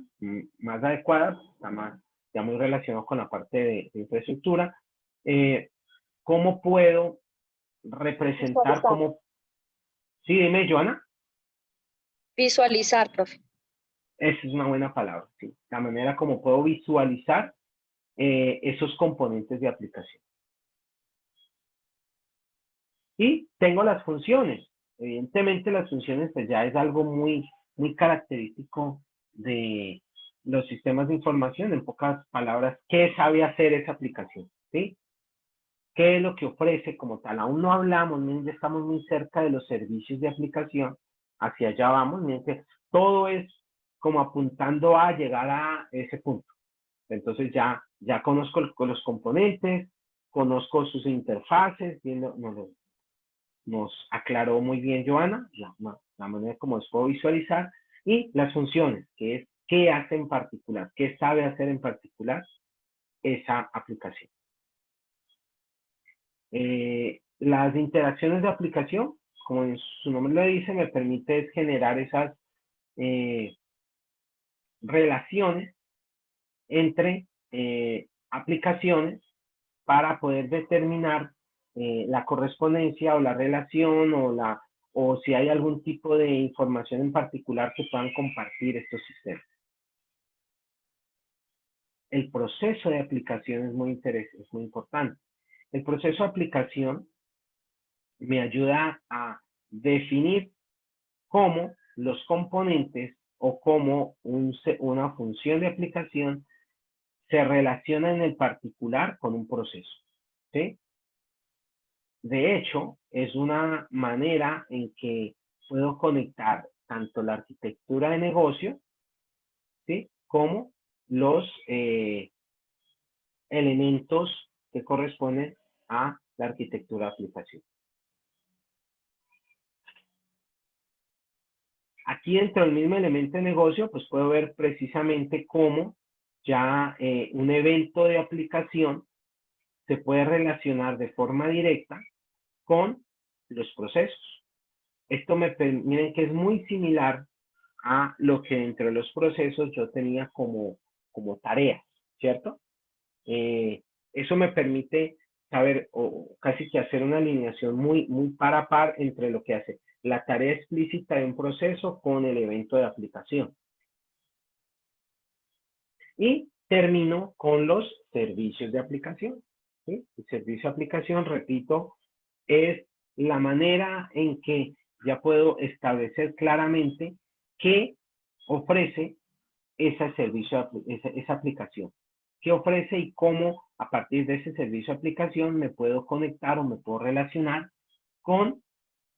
más adecuada, está ya muy relacionado con la parte de infraestructura. ¿Cómo puedo representar cómo? Sí, dime, Joana. Visualizar, profe. Esa es una buena palabra, sí. La manera como puedo visualizar esos componentes de aplicación. Y tengo las funciones. Evidentemente las funciones pues ya es algo muy característico de los sistemas de información. En pocas palabras, ¿qué sabe hacer esa aplicación? ¿Sí? ¿Qué es lo que ofrece como tal? Aún no hablamos, miren, estamos muy cerca de los servicios de aplicación. Hacia allá vamos, miren que todo es como apuntando a llegar a ese punto. Entonces ya conozco los componentes, conozco sus interfaces, nos aclaró muy bien Joana, la manera como los puedo visualizar, y las funciones, que es qué hace en particular, qué sabe hacer en particular esa aplicación. Las interacciones de aplicación, como en su nombre lo dice, me permite generar esas relaciones entre aplicaciones para poder determinar la correspondencia o la relación o si hay algún tipo de información en particular que puedan compartir estos sistemas. El proceso de aplicación es muy interesante, es muy importante. El proceso de aplicación me ayuda a definir cómo los componentes o cómo una función de aplicación se relaciona en el particular con un proceso, ¿sí? De hecho, es una manera en que puedo conectar tanto la arquitectura de negocio, ¿sí?, como los elementos que corresponden a la arquitectura de aplicación. Aquí dentro del mismo elemento de negocio, pues puedo ver precisamente cómo ya un evento de aplicación se puede relacionar de forma directa con los procesos. Esto miren que es muy similar a lo que dentro de los procesos yo tenía como tareas, ¿cierto? Eso me permite saber o casi que hacer una alineación muy par a par entre lo que hace la tarea explícita de un proceso con el evento de aplicación. Y termino con los servicios de aplicación, ¿sí? El servicio de aplicación, repito, es la manera en que ya puedo establecer claramente qué ofrece ese servicio, esa aplicación. ¿Qué ofrece y cómo a partir de ese servicio de aplicación me puedo conectar o me puedo relacionar con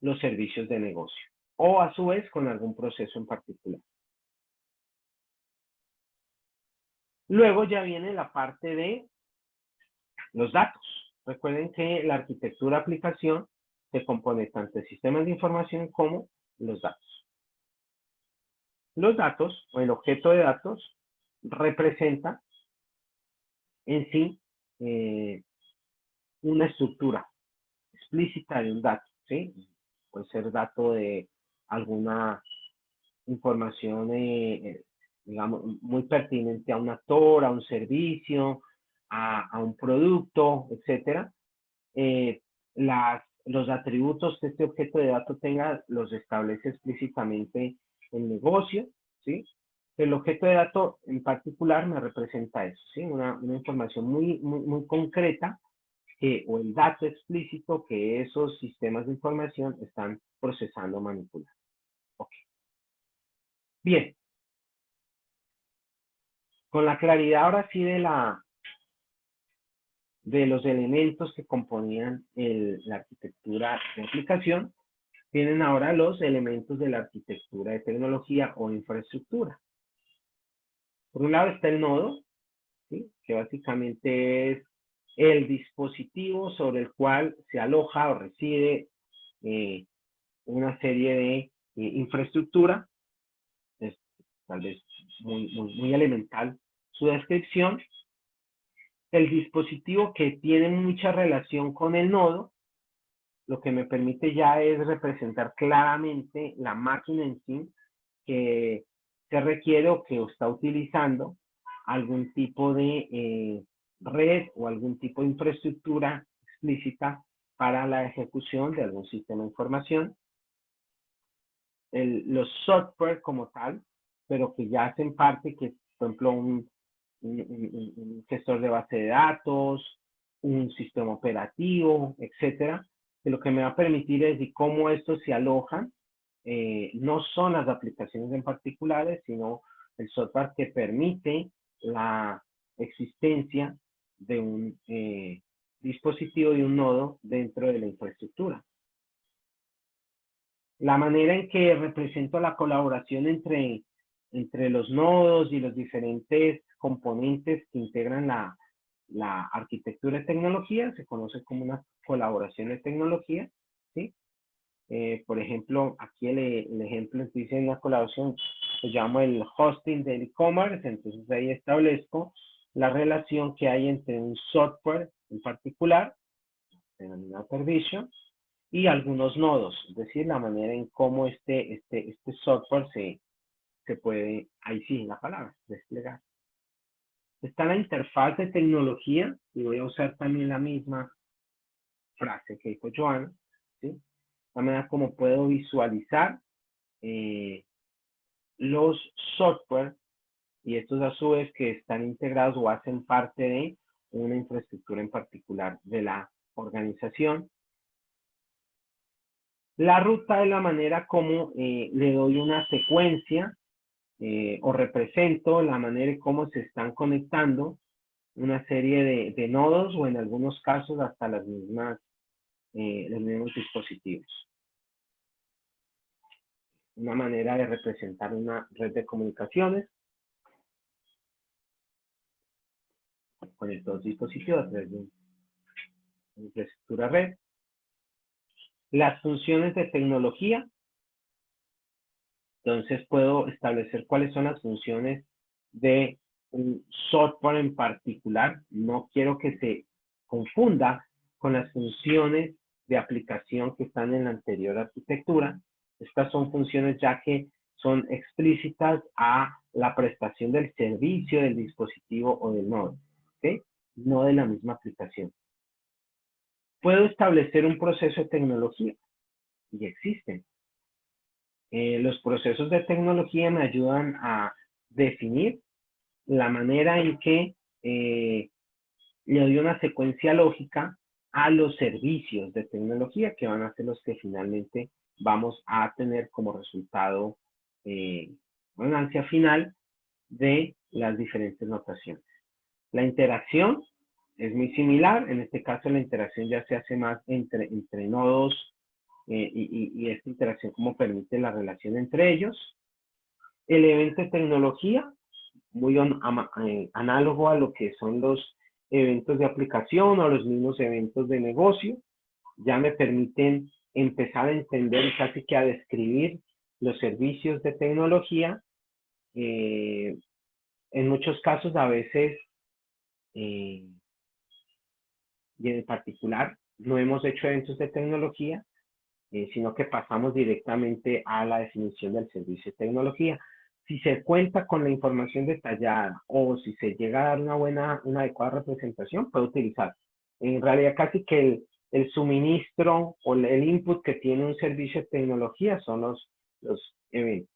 los servicios de negocio o a su vez con algún proceso en particular? Luego ya viene la parte de los datos, Recuerden que la arquitectura de aplicación se compone tanto de sistemas de información como los datos. Los datos, o el objeto de datos, representa en sí una estructura explícita de un dato, ¿sí? Puede ser dato de alguna información, digamos, muy pertinente a un actor, a un servicio, a un producto, etcétera. Los atributos que este objeto de dato tenga los establece explícitamente el negocio, ¿sí? El objeto de dato en particular me representa eso, ¿sí? Una información muy concreta, o el dato explícito que esos sistemas de información están procesando o manipulando. Okay. Bien. Con la claridad ahora sí de los elementos que componían la arquitectura de aplicación, tienen ahora los elementos de la arquitectura de tecnología o infraestructura. Por un lado está el nodo, ¿sí? Que básicamente es el dispositivo sobre el cual se aloja o reside una serie de infraestructura. Es tal vez muy elemental su descripción. El dispositivo que tiene mucha relación con el nodo, lo que me permite ya es representar claramente la máquina en sí que se requiere o que está utilizando algún tipo de red o algún tipo de infraestructura explícita para la ejecución de algún sistema de información. Los software como tal, pero que ya hacen parte, que por ejemplo un gestor de base de datos, un sistema operativo, etcétera, que lo que me va a permitir es de cómo estos se alojan, no son las aplicaciones en particulares, sino el software que permite la existencia de un dispositivo, de un nodo dentro de la infraestructura. La manera en que represento la colaboración entre los nodos y los diferentes componentes que integran la arquitectura de tecnología se conoce como una colaboración de tecnología, ¿sí? Por ejemplo, aquí el ejemplo dice una colaboración, se llama el hosting del e-commerce, entonces ahí establezco la relación que hay entre un software en particular, denominado servicio, y algunos nodos, es decir, la manera en cómo este software se puede, ahí sí, la palabra, desplegar. Está la interfaz de tecnología, y voy a usar también la misma frase que dijo Joana, ¿sí? La manera como puedo visualizar los software, y estos a su vez que están integrados o hacen parte de una infraestructura en particular de la organización. La ruta es la manera como le doy una secuencia o represento la manera en cómo se están conectando una serie de nodos o en algunos casos hasta los mismos dispositivos. Una manera de representar una red de comunicaciones con estos dispositivos a través de una infraestructura red. Las funciones de tecnología. Entonces puedo establecer cuáles son las funciones de un software en particular. No quiero que se confunda con las funciones de aplicación que están en la anterior arquitectura. Estas son funciones ya que son explícitas a la prestación del servicio del dispositivo o del nodo, ¿okay? No de la misma aplicación. Puedo establecer un proceso de tecnología y existen. Los procesos de tecnología me ayudan a definir la manera en que le doy una secuencia lógica a los servicios de tecnología que van a ser los que finalmente vamos a tener como resultado ganancia final de las diferentes notaciones. La interacción es muy similar, en este caso la interacción ya se hace más entre nodos y esta interacción como permite la relación entre ellos. El evento de tecnología, muy análogo a lo que son los eventos de aplicación o los mismos eventos de negocio. Ya me permiten empezar a entender y casi que a describir los servicios de tecnología. En muchos casos, a veces, y en particular, no hemos hecho eventos de tecnología, sino que pasamos directamente a la definición del servicio de tecnología. Si se cuenta con la información detallada o si se llega a dar una adecuada representación, puede utilizar. En realidad, casi que el suministro o el input que tiene un servicio de tecnología son los eventos.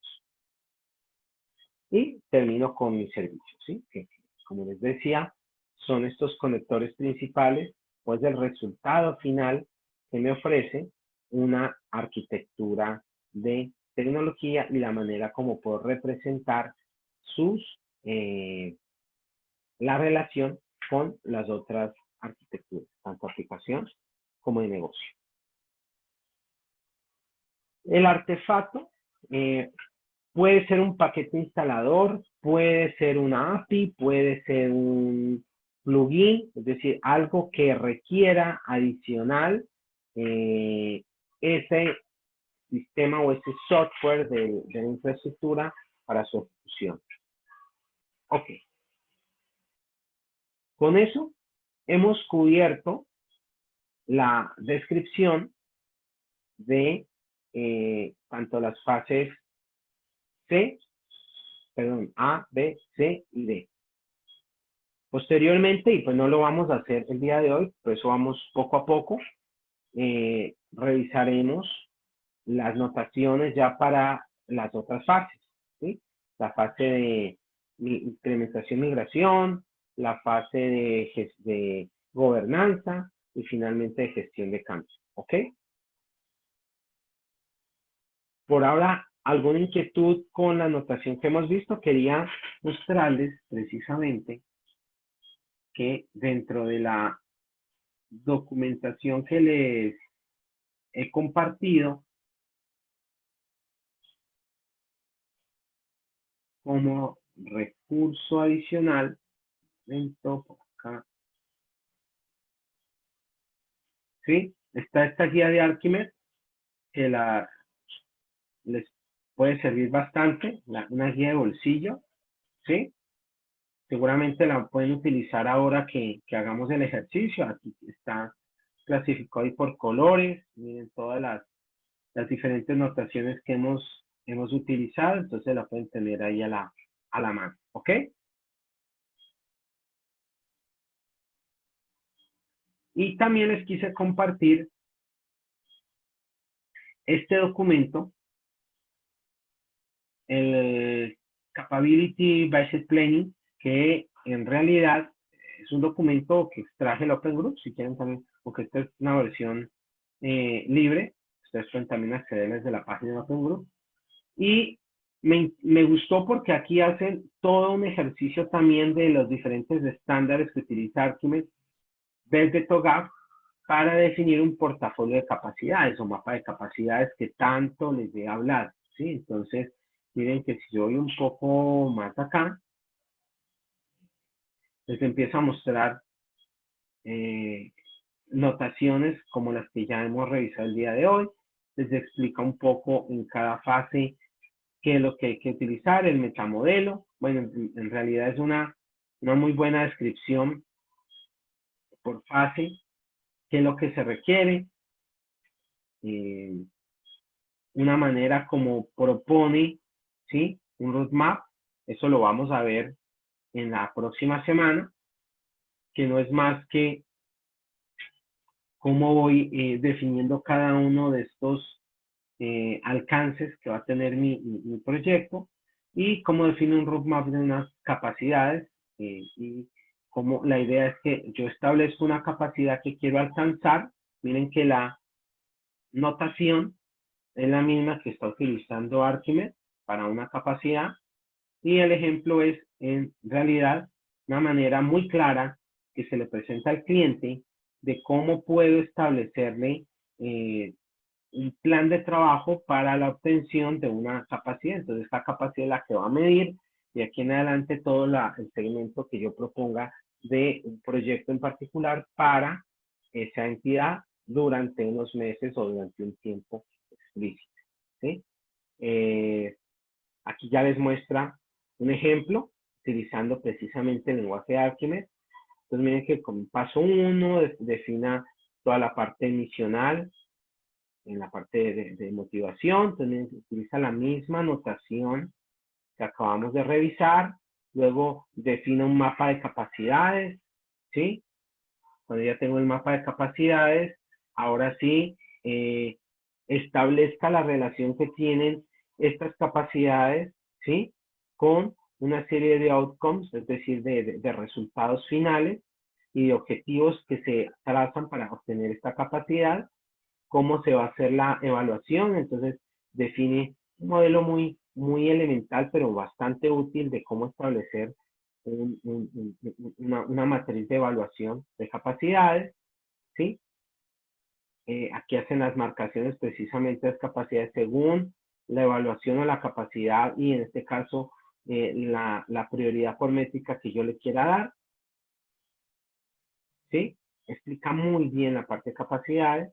Y termino con mi servicio, ¿sí? Que, como les decía, son estos conectores principales, pues el resultado final que me ofrece una arquitectura de tecnología y la manera como puedo representar la relación con las otras arquitecturas, tanto aplicación como de negocio. El artefacto puede ser un paquete instalador, puede ser una API, puede ser un plugin, es decir, algo que requiera adicional ese sistema o ese software de la infraestructura para su ejecución. Ok. Con eso hemos cubierto la descripción de tanto las fases A, B, C y D. Posteriormente, y pues no lo vamos a hacer el día de hoy, por eso vamos poco a poco, revisaremos las notaciones ya para las otras fases, ¿sí? La fase de implementación, migración, la fase de gobernanza y finalmente de gestión de cambios, ¿ok? Por ahora, ¿alguna inquietud con la notación que hemos visto? Quería mostrarles precisamente que dentro de la documentación que les he compartido, como recurso adicional, dentro por acá, ¿sí? Está esta guía de Archimedes, que les puede servir bastante, una guía de bolsillo, ¿sí? Seguramente la pueden utilizar ahora que hagamos el ejercicio. Aquí está clasificado ahí por colores, miren todas las diferentes notaciones que hemos utilizado, entonces la pueden tener ahí a la mano, ¿ok? Y también les quise compartir este documento, el Capability Based Planning, que en realidad es un documento que extraje el Open Group, si quieren también, porque esta es una versión libre, ustedes pueden también acceder desde la página de Open Group. Y me gustó porque aquí hacen todo un ejercicio también de los diferentes estándares que utiliza Archimedes desde TOGAF para definir un portafolio de capacidades o mapa de capacidades que tanto les he hablado, ¿sí? Entonces, miren que si yo voy un poco más acá, les empiezo a mostrar notaciones como las que ya hemos revisado el día de hoy. Les explica un poco en cada fase qué es lo que hay que utilizar, el metamodelo. Bueno, en realidad es una muy buena descripción por fase, qué es lo que se requiere, una manera como propone, ¿sí? Un roadmap, eso lo vamos a ver en la próxima semana, que no es más que cómo voy definiendo cada uno de estos alcances que va a tener mi proyecto y cómo defino un roadmap de unas capacidades y como la idea es que yo establezco una capacidad que quiero alcanzar. Miren que la notación es la misma que está utilizando Archimedes para una capacidad y el ejemplo es en realidad una manera muy clara que se le presenta al cliente de cómo puedo establecerle un plan de trabajo para la obtención de una capacidad. Entonces, esta capacidad es la que va a medir y aquí en adelante todo el segmento que yo proponga de un proyecto en particular para esa entidad durante unos meses o durante un tiempo explícito, ¿sí? Aquí ya les muestra un ejemplo utilizando precisamente el lenguaje de Archimedes. Entonces miren que con paso 1 defina toda la parte misional, en la parte de motivación. Entonces utiliza la misma notación que acabamos de revisar. Luego define un mapa de capacidades, ¿sí? Cuando ya tengo el mapa de capacidades, ahora sí establezca la relación que tienen estas capacidades, ¿sí? Con una serie de outcomes, es decir, de resultados finales y de objetivos que se trazan para obtener esta capacidad, cómo se va a hacer la evaluación. Entonces define un modelo muy elemental, pero bastante útil de cómo establecer una matriz de evaluación de capacidades, ¿sí? Aquí hacen las marcaciones precisamente de las capacidades según la evaluación o la capacidad y en este caso la prioridad por métrica que yo le quiera dar, ¿sí? Explica muy bien la parte de capacidades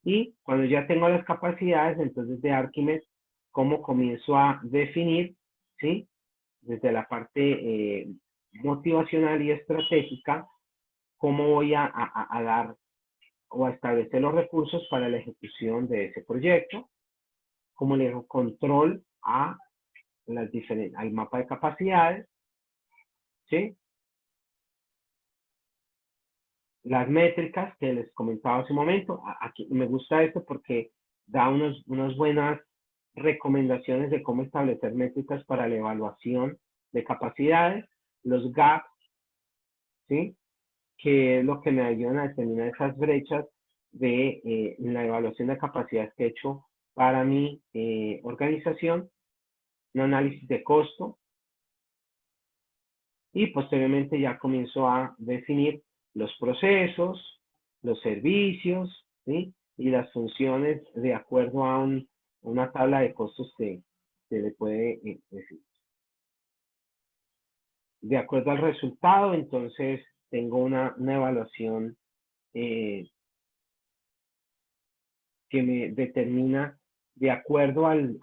y cuando ya tengo las capacidades, entonces de Archimedes, cómo comienzo a definir, ¿sí? Desde la parte motivacional y estratégica, cómo voy a dar o a establecer los recursos para la ejecución de ese proyecto, cómo le doy control a al mapa de capacidades, ¿sí? Las métricas que les comentaba hace un momento. Aquí me gusta esto porque da unas buenas recomendaciones de cómo establecer métricas para la evaluación de capacidades, los gaps, ¿sí? Que es lo que me ayudan a determinar esas brechas de la evaluación de capacidades que he hecho para mi organización, un análisis de costo, y posteriormente ya comienzo a definir los procesos, los servicios, ¿sí? Y las funciones de acuerdo a una tabla de costos que se le puede decir. De acuerdo al resultado, entonces tengo una evaluación que me determina de acuerdo al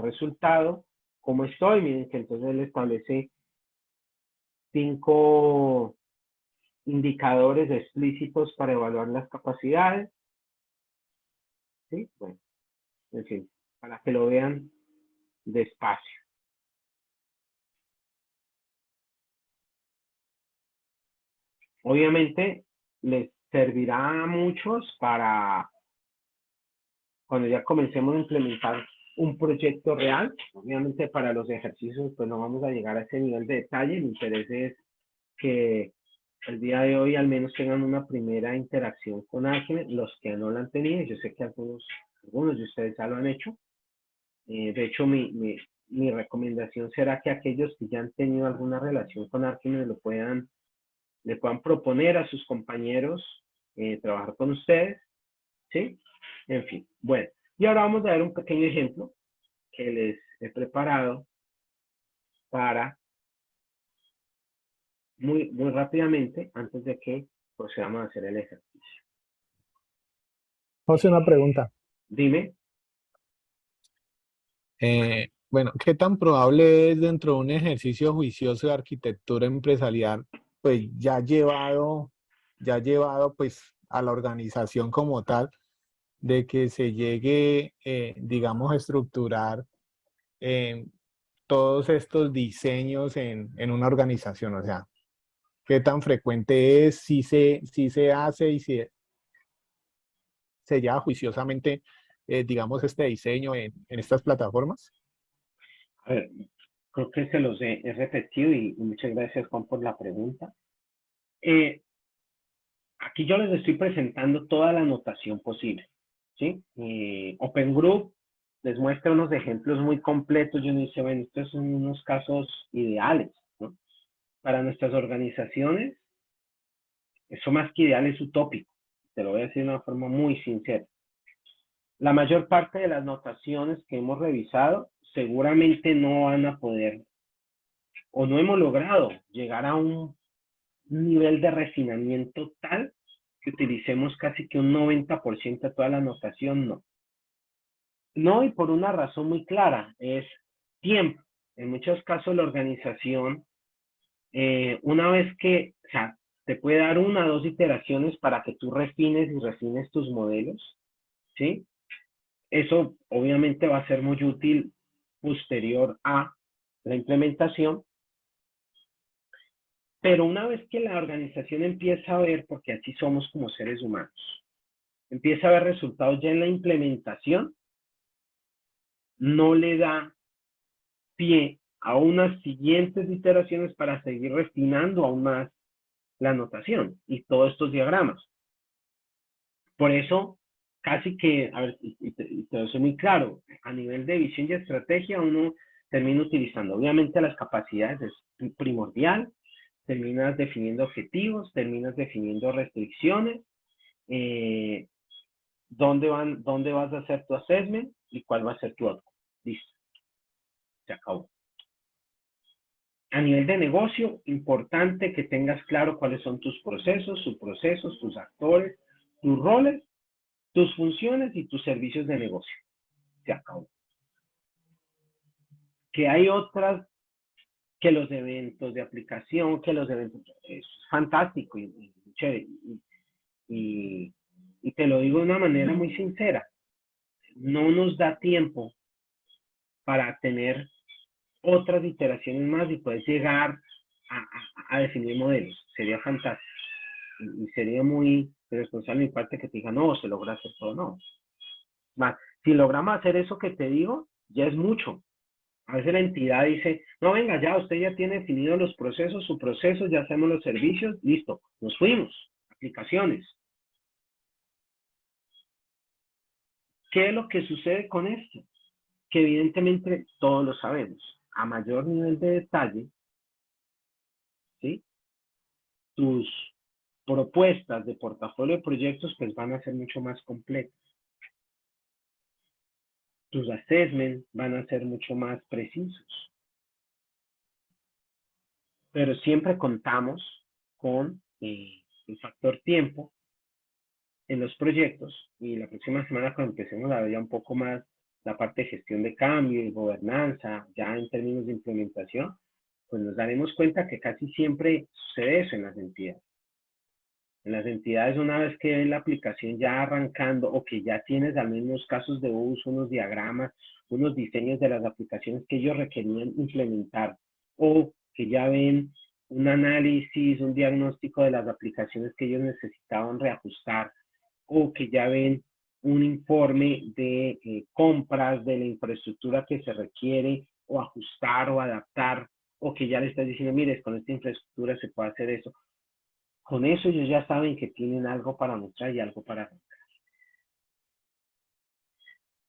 resultado cómo estoy. Miren que entonces él establece 5 indicadores explícitos para evaluar las capacidades, ¿sí? Bueno, en fin, para que lo vean despacio. Obviamente les servirá a muchos para cuando ya comencemos a implementar un proyecto real. Obviamente para los ejercicios pues no vamos a llegar a ese nivel de detalle. Mi interés es que el día de hoy al menos tengan una primera interacción con Archimedes, los que no lo han tenido. Yo sé que algunos de ustedes ya lo han hecho. De hecho, mi recomendación será que aquellos que ya han tenido alguna relación con Archimedes le puedan proponer a sus compañeros trabajar con ustedes, ¿sí? En fin, bueno. Y ahora vamos a ver un pequeño ejemplo que les he preparado para muy rápidamente, antes de que procedamos a hacer el ejercicio. José, una pregunta. Dime. Bueno, ¿qué tan probable es dentro de un ejercicio juicioso de arquitectura empresarial, pues ya llevado pues a la organización como tal, de que se llegue, digamos, a estructurar todos estos diseños en una organización? O sea, ¿qué tan frecuente es? Si se hace y si se lleva juiciosamente, digamos, este diseño en estas plataformas. A ver, creo que se los he repetido y muchas gracias, Juan, por la pregunta. Aquí yo les estoy presentando toda la notación posible, ¿sí? Open Group les muestra unos ejemplos muy completos. Yo dice, bueno, estos son unos casos ideales, ¿no? Para nuestras organizaciones, eso más que ideal es utópico. Te lo voy a decir de una forma muy sincera. La mayor parte de las notaciones que hemos revisado seguramente no van a poder o no hemos logrado llegar a un nivel de refinamiento tal que utilicemos casi que un 90% de toda la notación, no. No, y por una razón muy clara, es tiempo. En muchos casos la organización, una vez que, o sea, te puede dar 1 o 2 iteraciones para que tú refines y refines tus modelos, ¿sí? Eso obviamente va a ser muy útil posterior a la implementación, pero una vez que la organización empieza a ver, porque así somos como seres humanos, empieza a ver resultados ya en la implementación, no le da pie a unas siguientes iteraciones para seguir refinando aún más la notación y todos estos diagramas. Por eso, casi que, a ver, y te lo soy muy claro, a nivel de visión y estrategia uno termina utilizando, obviamente las capacidades es primordial, terminas definiendo objetivos, terminas definiendo restricciones, dónde vas a hacer tu assessment y cuál va a ser tu outcome. Listo. Se acabó. A nivel de negocio, importante que tengas claro cuáles son tus procesos, tus actores, tus roles, tus funciones y tus servicios de negocio. Se acabó. Que hay otras, que los eventos de aplicación, que los eventos, es fantástico y chévere. Y te lo digo de una manera muy sincera, no nos da tiempo para tener otras iteraciones más y poder llegar a definir modelos. Sería fantástico. Y sería muy irresponsable de mi parte que te diga, no, se logra hacer todo, no. Más, si logramos hacer eso que te digo, ya es mucho. A veces la entidad dice, no, venga, ya, usted ya tiene definido los procesos, su proceso, ya hacemos los servicios, listo, nos fuimos, aplicaciones. ¿Qué es lo que sucede con esto? Que evidentemente todos lo sabemos. A mayor nivel de detalle, ¿sí? Tus propuestas de portafolio de proyectos pues van a ser mucho más completas. Tus assessments van a ser mucho más precisos. Pero siempre contamos con el factor tiempo en los proyectos y la próxima semana cuando empecemos a ver ya un poco más la parte de gestión de cambio y gobernanza, ya en términos de implementación, pues nos daremos cuenta que casi siempre sucede eso en las entidades. En las entidades, una vez que ven la aplicación ya arrancando o que ya tienes al menos casos de uso, unos diagramas, unos diseños de las aplicaciones que ellos requerían implementar o que ya ven un análisis, un diagnóstico de las aplicaciones que ellos necesitaban reajustar o que ya ven un informe de compras de la infraestructura que se requiere o ajustar o adaptar o que ya le estás diciendo, mire, con esta infraestructura se puede hacer eso. Con eso ellos ya saben que tienen algo para mostrar y algo para arrancar.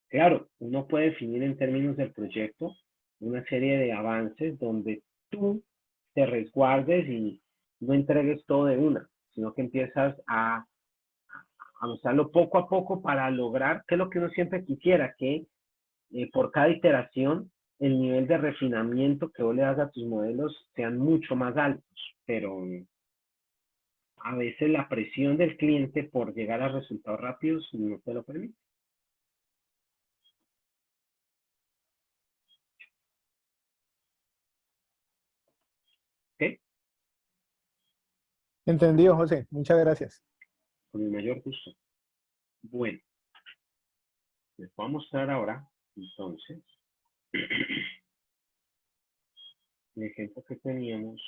Claro, uno puede definir en términos del proyecto una serie de avances donde tú te resguardes y no entregues todo de una, sino que empiezas a mostrarlo poco a poco para lograr, que es lo que uno siempre quisiera, que por cada iteración el nivel de refinamiento que vos le das a tus modelos sean mucho más altos, pero a veces la presión del cliente por llegar a resultados rápidos no te lo permite. ¿Ok? Entendido, José. Muchas gracias. Con el mayor gusto. Bueno, les voy a mostrar ahora, entonces, el ejemplo que teníamos.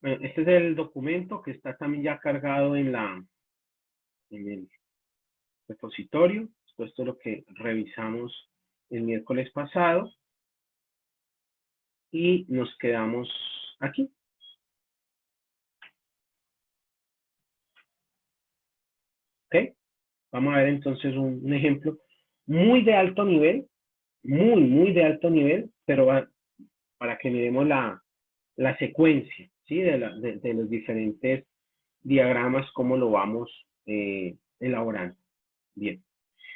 Bueno, este es el documento que está también ya cargado en el repositorio. Esto es lo que revisamos el miércoles pasado. Y nos quedamos aquí. ¿Ok? Vamos a ver entonces un ejemplo muy de alto nivel, muy de alto nivel, pero para que miremos la secuencia, ¿sí? De los diferentes diagramas, cómo lo vamos elaborando. Bien.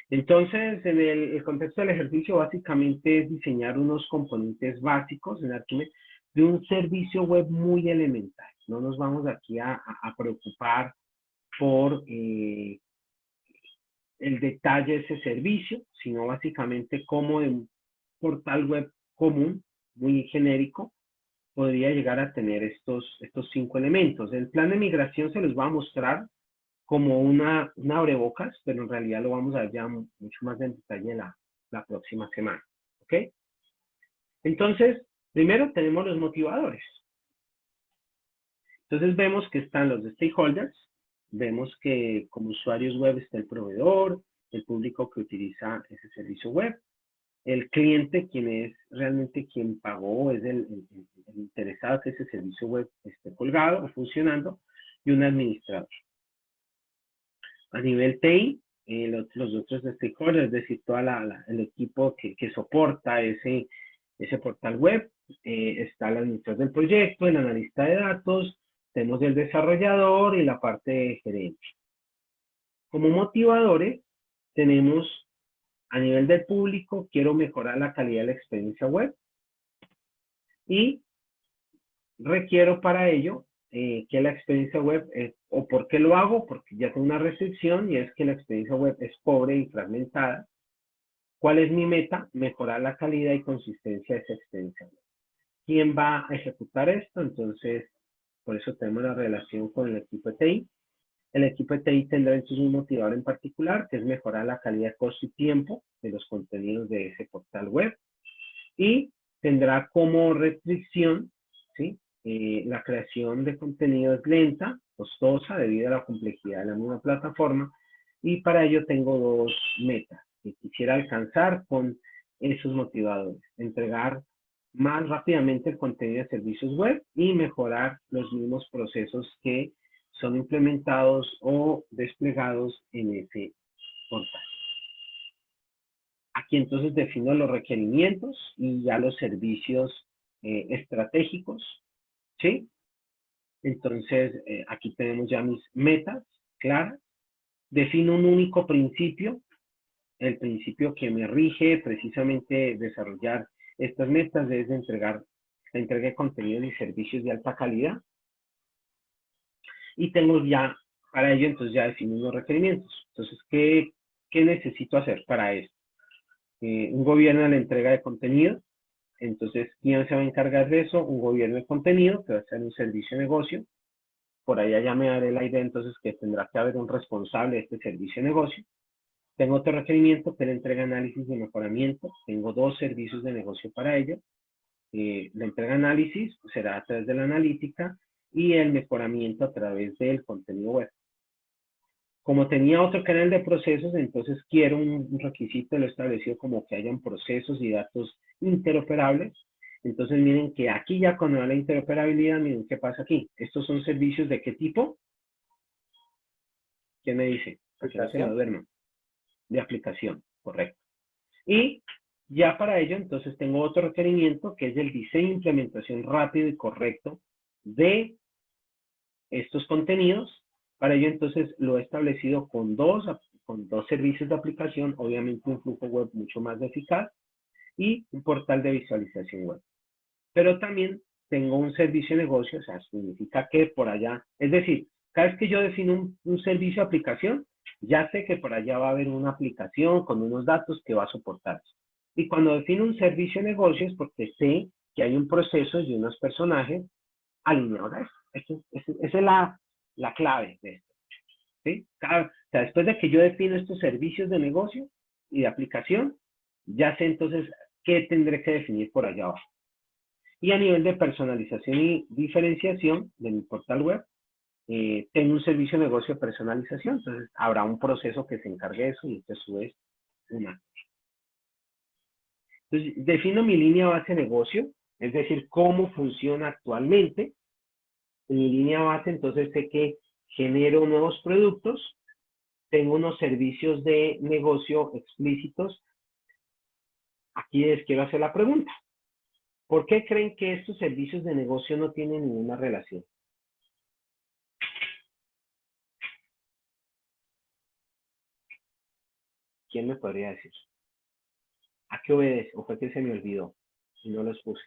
Entonces, en el contexto del ejercicio, básicamente es diseñar unos componentes básicos en Archimedes de un servicio web muy elemental. No nos vamos aquí a preocupar por el detalle de ese servicio, sino básicamente cómo de un portal web común, muy genérico, podría llegar a tener estos 5 elementos. El plan de migración se los va a mostrar como una abrebocas, pero en realidad lo vamos a ver ya mucho más en detalle la próxima semana. ¿Ok? Entonces, primero tenemos los motivadores. Entonces vemos que están los stakeholders, vemos que como usuarios web está el proveedor, el público que utiliza ese servicio web, el cliente, quien es realmente quien pagó, es el interesado que ese servicio web esté colgado o funcionando, y un administrador. A nivel TI, los otros stakeholders, es decir, todo el equipo que soporta ese portal web, está el administrador del proyecto, el analista de datos, tenemos el desarrollador y la parte de gerencia. Como motivadores, tenemos a nivel del público, quiero mejorar la calidad de la experiencia web y requiero para ello que la experiencia web, o por qué lo hago, porque ya tengo una restricción y es que la experiencia web es pobre y fragmentada. ¿Cuál es mi meta? Mejorar la calidad y consistencia de esa experiencia web. ¿Quién va a ejecutar esto? Entonces, por eso tenemos la relación con el equipo de TI. El equipo de TI tendrá entonces un motivador en particular, que es mejorar la calidad, costo y tiempo de los contenidos de ese portal web. Y tendrá como restricción, ¿sí? La creación de contenido es lenta, costosa, debido a la complejidad de la misma plataforma. Y para ello tengo 2 metas que quisiera alcanzar con esos motivadores. Entregar más rápidamente el contenido de servicios web y mejorar los mismos procesos que son implementados o desplegados en ese portal. Aquí entonces defino los requerimientos y ya los servicios estratégicos, ¿sí? Entonces, aquí tenemos ya mis metas claras. Defino un único principio, el principio que me rige precisamente desarrollar estas metas es entregar la entrega de contenidos y servicios de alta calidad. Y tengo ya, para ello, entonces ya defino los requerimientos. Entonces, ¿qué necesito hacer para esto? Un gobierno de la entrega de contenido. Entonces, ¿quién se va a encargar de eso? Un gobierno de contenido, que va a ser un servicio de negocio. Por allá ya me daré la idea, entonces, que tendrá que haber un responsable de este servicio de negocio. Tengo otro requerimiento, que es la entrega, análisis y mejoramiento. Tengo 2 servicios de negocio para ello. La entrega, análisis, será a través de la analítica y el mejoramiento a través del contenido web. Como tenía otro canal de procesos, entonces quiero un requisito, lo he establecido como que hayan procesos y datos interoperables. Entonces miren que aquí ya cuando da la interoperabilidad, miren qué pasa aquí. Estos son servicios de qué tipo. ¿Quién me dice? Para que no se me duerman. De aplicación, correcto. Y ya para ello, entonces tengo otro requerimiento que es el diseño e implementación rápido y correcto de estos contenidos. Para ello, entonces, lo he establecido con dos servicios de aplicación, obviamente un flujo web mucho más eficaz y un portal de visualización web. Pero también tengo un servicio de negocio, o sea, significa que por allá, es decir, cada vez que yo defino un servicio de aplicación, ya sé que por allá va a haber una aplicación con unos datos que va a soportar. Y cuando defino un servicio de negocio es porque sé que hay un proceso y unos personajes alineados a eso. Esa es la clave de esto. ¿Sí? O sea, después de que yo defino estos servicios de negocio y de aplicación, ya sé entonces qué tendré que definir por allá abajo. Y a nivel de personalización y diferenciación de mi portal web, tengo un servicio de negocio de personalización, entonces habrá un proceso que se encargue de eso y esto a su vez una. Entonces, defino mi línea base de negocio, es decir, cómo funciona actualmente. En mi línea base, entonces sé que genero nuevos productos, tengo unos servicios de negocio explícitos. Aquí les quiero hacer la pregunta. ¿Por qué creen que estos servicios de negocio no tienen ninguna relación? ¿Quién me podría decir? ¿A qué obedece? ¿O fue que se me olvidó y no los puse?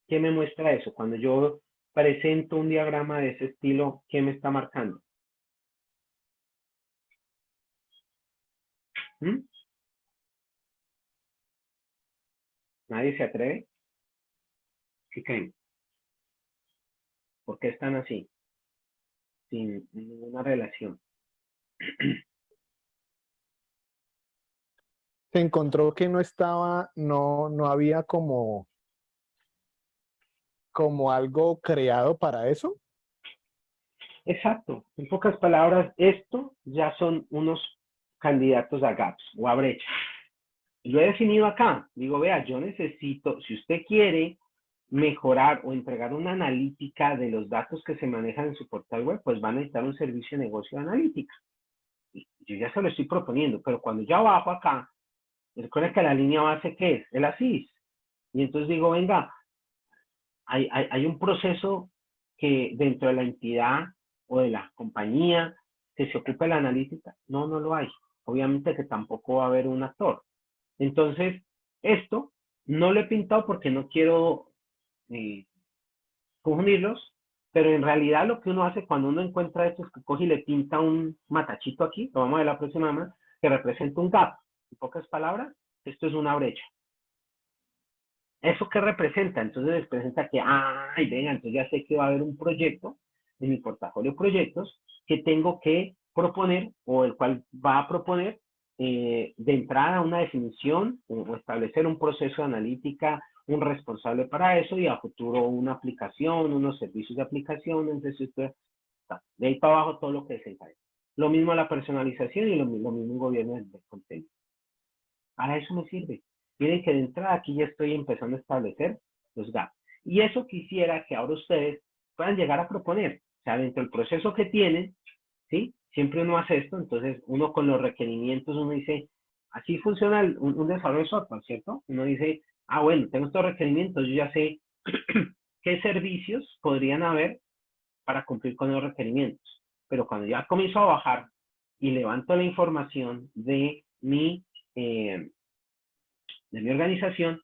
¿Qué me muestra eso? Cuando yo presento un diagrama de ese estilo, ¿qué me está marcando? ¿Mm? ¿Nadie se atreve? ¿Qué creen? ¿Por qué están así? Sin ninguna relación. Se encontró que no estaba, no había como algo creado para eso. Exacto. En pocas palabras, esto ya son unos candidatos a gaps o a brechas. Lo he definido acá. Digo, vea, yo necesito, si usted quiere mejorar o entregar una analítica de los datos que se manejan en su portal web, pues va a necesitar un servicio de negocio de analítica. Y yo ya se lo estoy proponiendo, pero cuando ya bajo acá, recuerda que la línea base, ¿qué es? El ASIS. Y entonces digo, venga, hay un proceso que dentro de la entidad o de la compañía que se ocupe de la analítica. No, no lo hay. Obviamente que tampoco va a haber un actor. Entonces, esto no lo he pintado porque no quiero confundirlos, pero en realidad lo que uno hace cuando uno encuentra esto es que coge y le pinta un matachito aquí, lo vamos a ver la próxima vez, que representa un gap. En pocas palabras, esto es una brecha. ¿Eso qué representa? Entonces representa que, ay, venga, entonces ya sé que va a haber un proyecto en mi portafolio de proyectos que tengo que proponer o el cual va a proponer de entrada una definición o establecer un proceso de analítica, un responsable para eso y a futuro una aplicación, unos servicios de aplicación, entonces de ahí para abajo todo lo que desencadena. Lo mismo la personalización y lo mismo un gobierno del contenido. Para eso me sirve. Miren que de entrada aquí ya estoy empezando a establecer los gaps. Y eso quisiera que ahora ustedes puedan llegar a proponer. O sea, dentro del proceso que tienen, ¿sí? Siempre uno hace esto, entonces uno con los requerimientos, uno dice, así funciona un desarrollo de software, ¿cierto? Uno dice, bueno, tengo estos requerimientos, yo ya sé qué servicios podrían haber para cumplir con los requerimientos. Pero cuando ya comienzo a bajar y levanto la información de mi organización,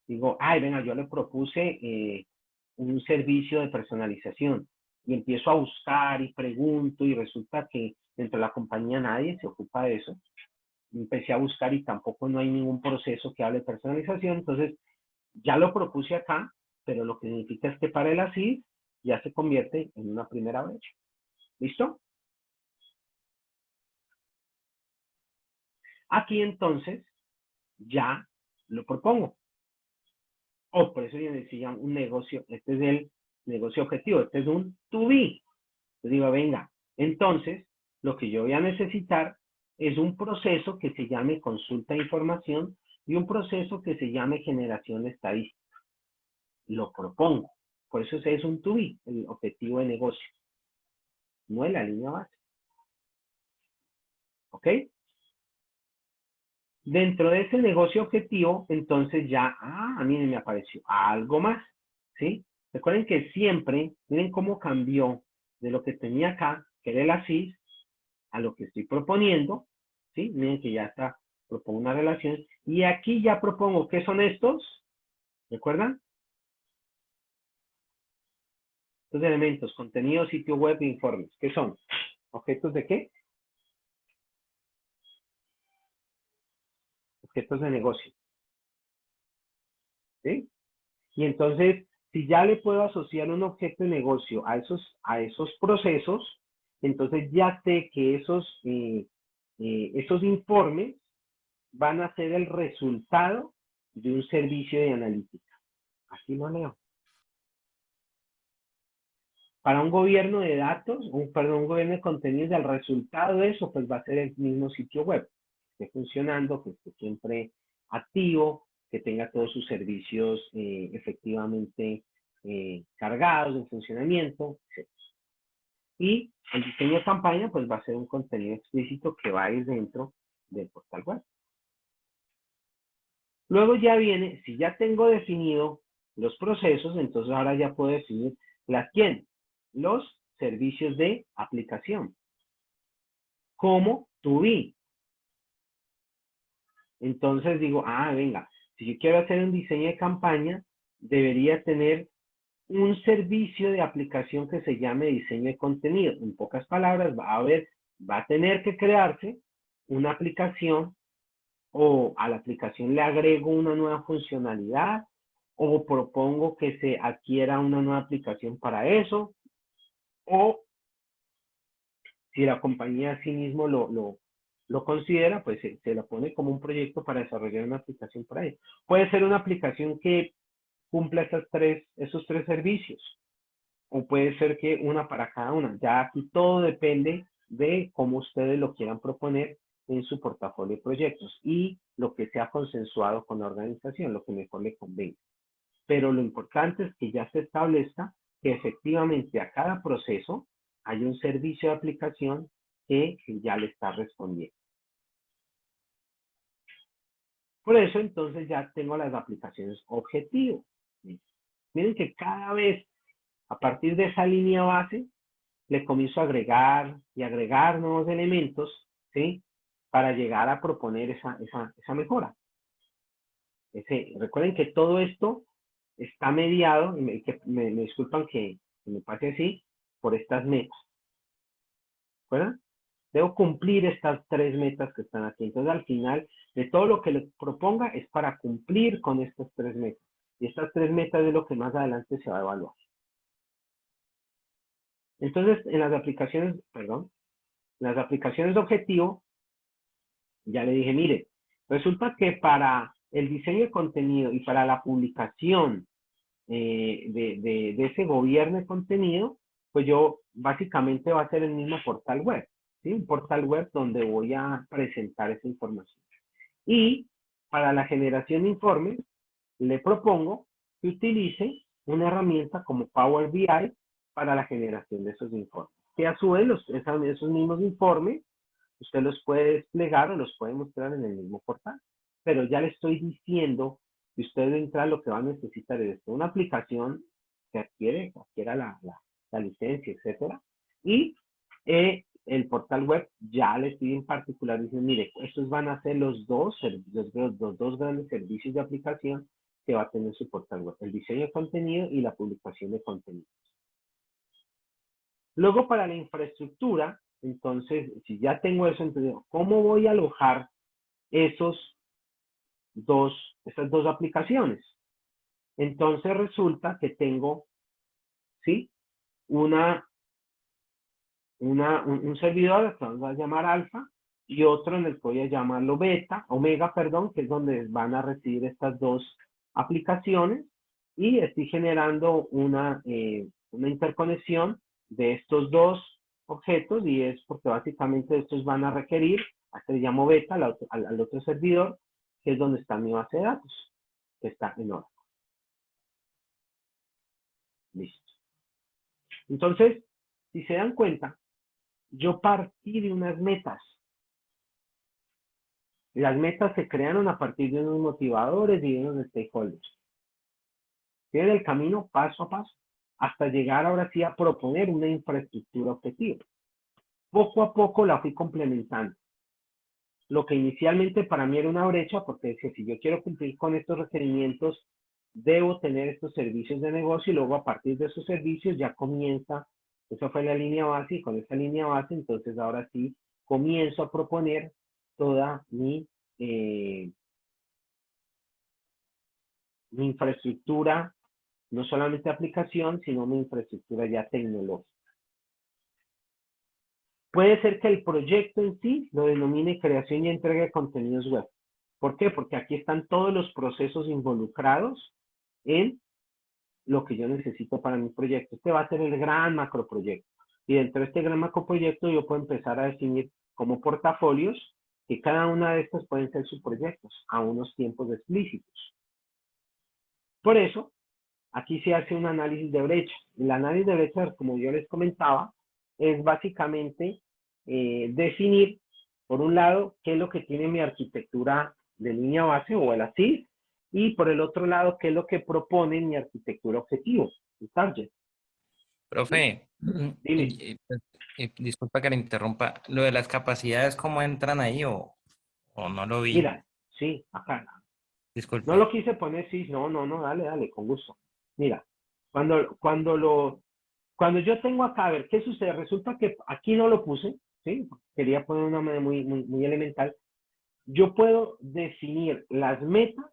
digo, ay, venga, yo le propuse un servicio de personalización y empiezo a buscar y pregunto y resulta que dentro de la compañía nadie se ocupa de eso. Empecé a buscar y tampoco no hay ningún proceso que hable de personalización, entonces ya lo propuse acá, pero lo que significa es que para el ASIS ya se convierte en una primera brecha. ¿Listo? Aquí entonces ya lo propongo. Por eso yo decía un negocio, este es el negocio objetivo, este es un to be. Yo digo, venga, entonces lo que yo voy a necesitar es un proceso que se llame consulta de información y un proceso que se llame generación estadística. Lo propongo. Por eso ese es un to be, el objetivo de negocio. No es la línea base. ¿Ok? Dentro de ese negocio objetivo, entonces ya, a mí me apareció algo más, ¿sí? Recuerden que siempre, miren cómo cambió de lo que tenía acá, que era el ASIS, a lo que estoy proponiendo, ¿sí? Miren que ya está, propongo una relación, y aquí ya propongo, ¿qué son estos? ¿Recuerdan? Estos elementos, contenido, sitio web e informes, ¿qué son? ¿Objetos de qué? Objetos de negocio, ¿sí? Y entonces, si ya le puedo asociar un objeto de negocio a esos procesos, entonces ya sé que esos informes van a ser el resultado de un servicio de analítica. Así lo leo. Para un gobierno de datos, un gobierno de contenidos, el resultado de eso pues va a ser el mismo sitio web, que esté funcionando, que esté siempre activo, que tenga todos sus servicios efectivamente cargados en funcionamiento, etc. Y el diseño de campaña pues va a ser un contenido explícito que va a ir dentro del portal web. Luego ya viene, si ya tengo definido los procesos, entonces ahora ya puedo definir ¿quién? Los servicios de aplicación. Como to be. Entonces digo, venga, si yo quiero hacer un diseño de campaña, debería tener un servicio de aplicación que se llame diseño de contenido. En pocas palabras, va a tener que crearse una aplicación, o a la aplicación le agrego una nueva funcionalidad, o propongo que se adquiera una nueva aplicación para eso, o si la compañía a sí mismo lo considera, pues se lo pone como un proyecto para desarrollar una aplicación para ello. Puede ser una aplicación que cumpla esos tres servicios, o puede ser que una para cada una. Ya aquí todo depende de cómo ustedes lo quieran proponer en su portafolio de proyectos y lo que sea consensuado con la organización, lo que mejor le convenga. Pero lo importante es que ya se establezca que efectivamente a cada proceso hay un servicio de aplicación que ya le está respondiendo. Por eso entonces ya tengo las aplicaciones objetivo. Miren que cada vez a partir de esa línea base le comienzo a agregar y agregar nuevos elementos, ¿sí? Para llegar a proponer esa mejora. Recuerden que todo esto está mediado, y me disculpan que me pase así, por estas metas. ¿Recuerdan? Debo cumplir estas 3 metas que están aquí. Entonces, al final, de todo lo que les proponga es para cumplir con estas 3 metas. Y estas 3 metas es lo que más adelante se va a evaluar. Entonces, en las aplicaciones de objetivo, ya le dije, mire, resulta que para el diseño de contenido y para la publicación de ese gobierno de contenido, pues yo básicamente va a ser el mismo portal web, ¿sí? Un portal web donde voy a presentar esa información. Y para la generación de informes, le propongo que utilice una herramienta como Power BI para la generación de esos informes. Que a su vez esos mismos informes usted los puede desplegar o los puede mostrar en el mismo portal. Pero ya le estoy diciendo que usted de entrada lo que va a necesitar es una aplicación que adquiera la licencia, etcétera. Y el portal web ya le estoy en particular diciendo, mire, estos van a ser los dos grandes servicios de aplicación que va a tener su portal web, el diseño de contenido y la publicación de contenidos. Luego, para la infraestructura, entonces, si ya tengo eso, entonces, ¿cómo voy a alojar esas dos aplicaciones? Entonces, resulta que tengo, ¿sí? Un servidor que vamos a llamar alfa y otro en el que voy a llamarlo omega, que es donde van a recibir estas dos aplicaciones, y estoy generando una interconexión de estos dos objetos, y es porque básicamente estos van a requerir, aquí le llamo beta al otro servidor, que es donde está mi base de datos, que está en Oracle. Listo. Entonces, si se dan cuenta, yo partí de unas metas. Las metas se crearon a partir de unos motivadores y de unos stakeholders. Tienen el camino paso a paso, hasta llegar ahora sí a proponer una infraestructura objetiva. Poco a poco la fui complementando. Lo que inicialmente para mí era una brecha, porque decía, si yo quiero cumplir con estos requerimientos, debo tener estos servicios de negocio, y luego a partir de esos servicios ya comienza, esa fue la línea base, y con esa línea base, entonces ahora sí comienzo a proponer toda mi infraestructura, no solamente aplicación, sino mi infraestructura ya tecnológica. Puede ser que el proyecto en sí lo denomine creación y entrega de contenidos web. ¿Por qué? Porque aquí están todos los procesos involucrados en lo que yo necesito para mi proyecto. Este va a ser el gran macroproyecto. Y dentro de este gran macroproyecto yo puedo empezar a definir como portafolios que cada una de estas pueden ser subproyectos a unos tiempos explícitos. Por eso, aquí se hace un análisis de brecha. El análisis de brecha, como yo les comentaba, es básicamente definir, por un lado, qué es lo que tiene mi arquitectura de línea base o el ASIS, Y por el otro lado, ¿qué es lo que propone mi arquitectura objetivo? El target. Profe, Dime. disculpa que le interrumpa. ¿Lo de las capacidades, cómo entran ahí o no lo vi? Mira, sí, acá. Disculpe. No lo quise poner, sí, no, dale, con gusto. Mira, cuando yo tengo acá, a ver, ¿qué sucede? Resulta que aquí no lo puse, ¿sí? Quería poner una manera muy elemental. Yo puedo definir las metas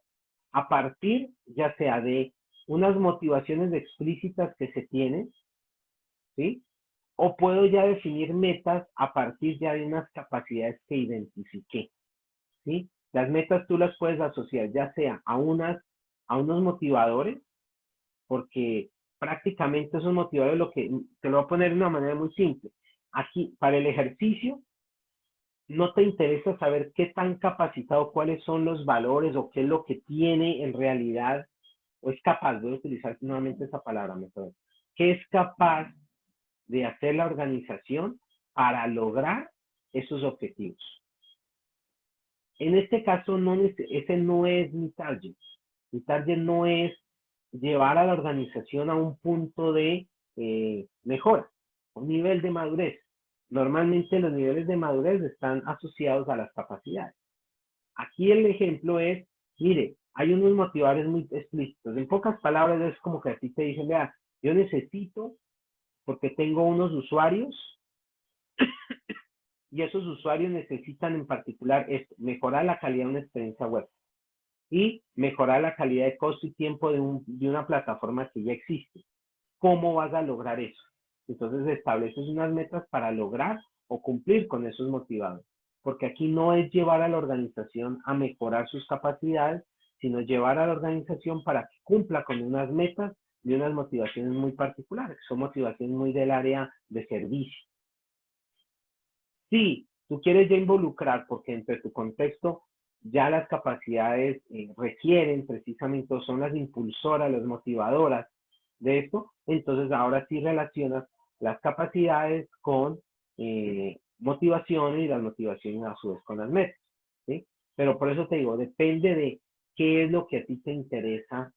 a partir, ya sea de unas motivaciones explícitas que se tienen, ¿sí? O puedo ya definir metas a partir ya de unas capacidades que identifiqué, ¿sí? Las metas tú las puedes asociar ya sea a unos motivadores, porque prácticamente esos motivadores te lo voy a poner de una manera muy simple. Aquí, para el ejercicio, no te interesa saber qué tan capacitado, cuáles son los valores o qué es lo que tiene en realidad, o es capaz, voy a utilizar nuevamente esa palabra, ¿qué es capaz de hacer la organización para lograr esos objetivos? En este caso, ese no es mi target. Mi target no es llevar a la organización a un punto de mejora, un nivel de madurez. Normalmente los niveles de madurez están asociados a las capacidades. Aquí el ejemplo es, mire, hay unos motivadores muy explícitos. En pocas palabras es como que así te dicen, vea, yo necesito, porque tengo unos usuarios, y esos usuarios necesitan en particular esto, mejorar la calidad de una experiencia web y mejorar la calidad de costo y tiempo de una plataforma que ya existe. ¿Cómo vas a lograr eso? Entonces estableces unas metas para lograr o cumplir con esos motivados. Porque aquí no es llevar a la organización a mejorar sus capacidades, sino llevar a la organización para que cumpla con unas metas y unas motivaciones muy particulares. Son motivaciones muy del área de servicio. Si tú quieres ya involucrar, porque entre tu contexto ya las capacidades requieren precisamente, o son las impulsoras, las motivadoras de esto, entonces ahora sí relacionas las capacidades con motivaciones y las motivaciones a su vez con las metas, ¿sí? Pero por eso te digo, depende de qué es lo que a ti te interesa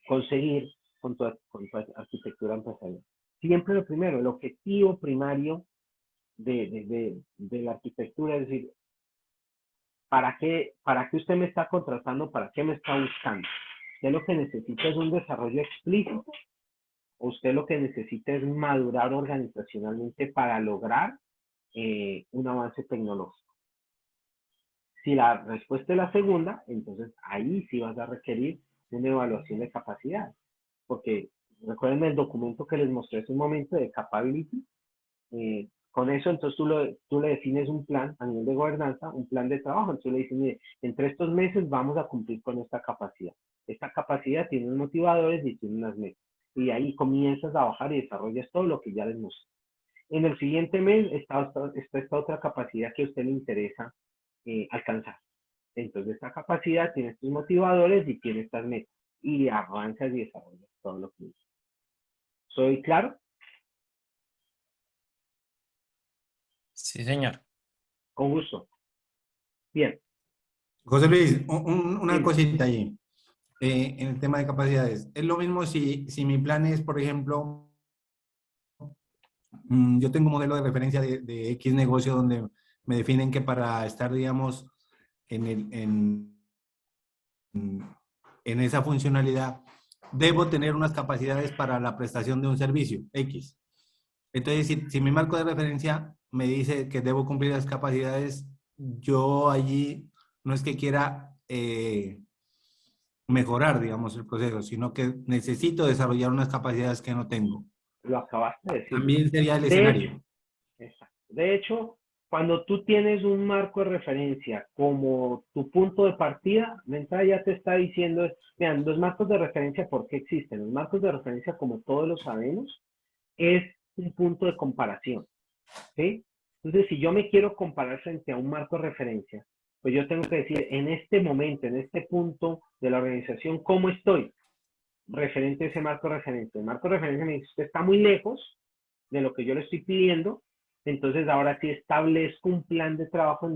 conseguir con tu arquitectura empresarial. Siempre lo primero, el objetivo primario de la arquitectura, es decir, ¿para qué usted me está contratando? ¿Para qué me está buscando? ¿Usted lo que necesita es un desarrollo explícito? ¿O usted lo que necesita es madurar organizacionalmente para lograr un avance tecnológico? Si la respuesta es la segunda, entonces ahí sí vas a requerir una evaluación de capacidad. Porque recuerden el documento que les mostré hace un momento de Capability. Con eso, entonces tú le defines un plan a nivel de gobernanza, un plan de trabajo. Entonces le dices, mire, entre estos meses vamos a cumplir con esta capacidad. Esta capacidad tiene unos motivadores y tiene unas metas. Y ahí comienzas a bajar y desarrollas todo lo que ya les mostré. En el siguiente mes está esta otra capacidad que a usted le interesa alcanzar. Entonces esta capacidad tiene estos motivadores y tiene estas metas. Y avanzas y desarrollas todo lo que dice. ¿Soy claro? Sí, señor. Con gusto. Bien. José Luis, una Dime. cosita allí, en el tema de capacidades. Es lo mismo si mi plan es, por ejemplo, yo tengo un modelo de referencia de X negocio donde me definen que para estar, digamos, en esa funcionalidad, debo tener unas capacidades para la prestación de un servicio X. Entonces, si mi marco de referencia me dice que debo cumplir las capacidades, yo allí no es que quiera mejorar, digamos, el proceso, sino que necesito desarrollar unas capacidades que no tengo. Lo acabaste de decir. También sería el De escenario. hecho, exacto. De hecho, cuando tú tienes un marco de referencia como tu punto de partida, de entrada ya te está diciendo, vean, los marcos de referencia, ¿por qué existen? Los marcos de referencia, como todos lo sabemos, es un punto de comparación, ¿sí? Entonces, si yo me quiero comparar frente a un marco de referencia, pues yo tengo que decir, en este momento, en este punto de la organización, ¿cómo estoy? Referente a ese marco de referencia. El marco de referencia me dice, usted está muy lejos de lo que yo le estoy pidiendo, entonces ahora sí establezco un plan de trabajo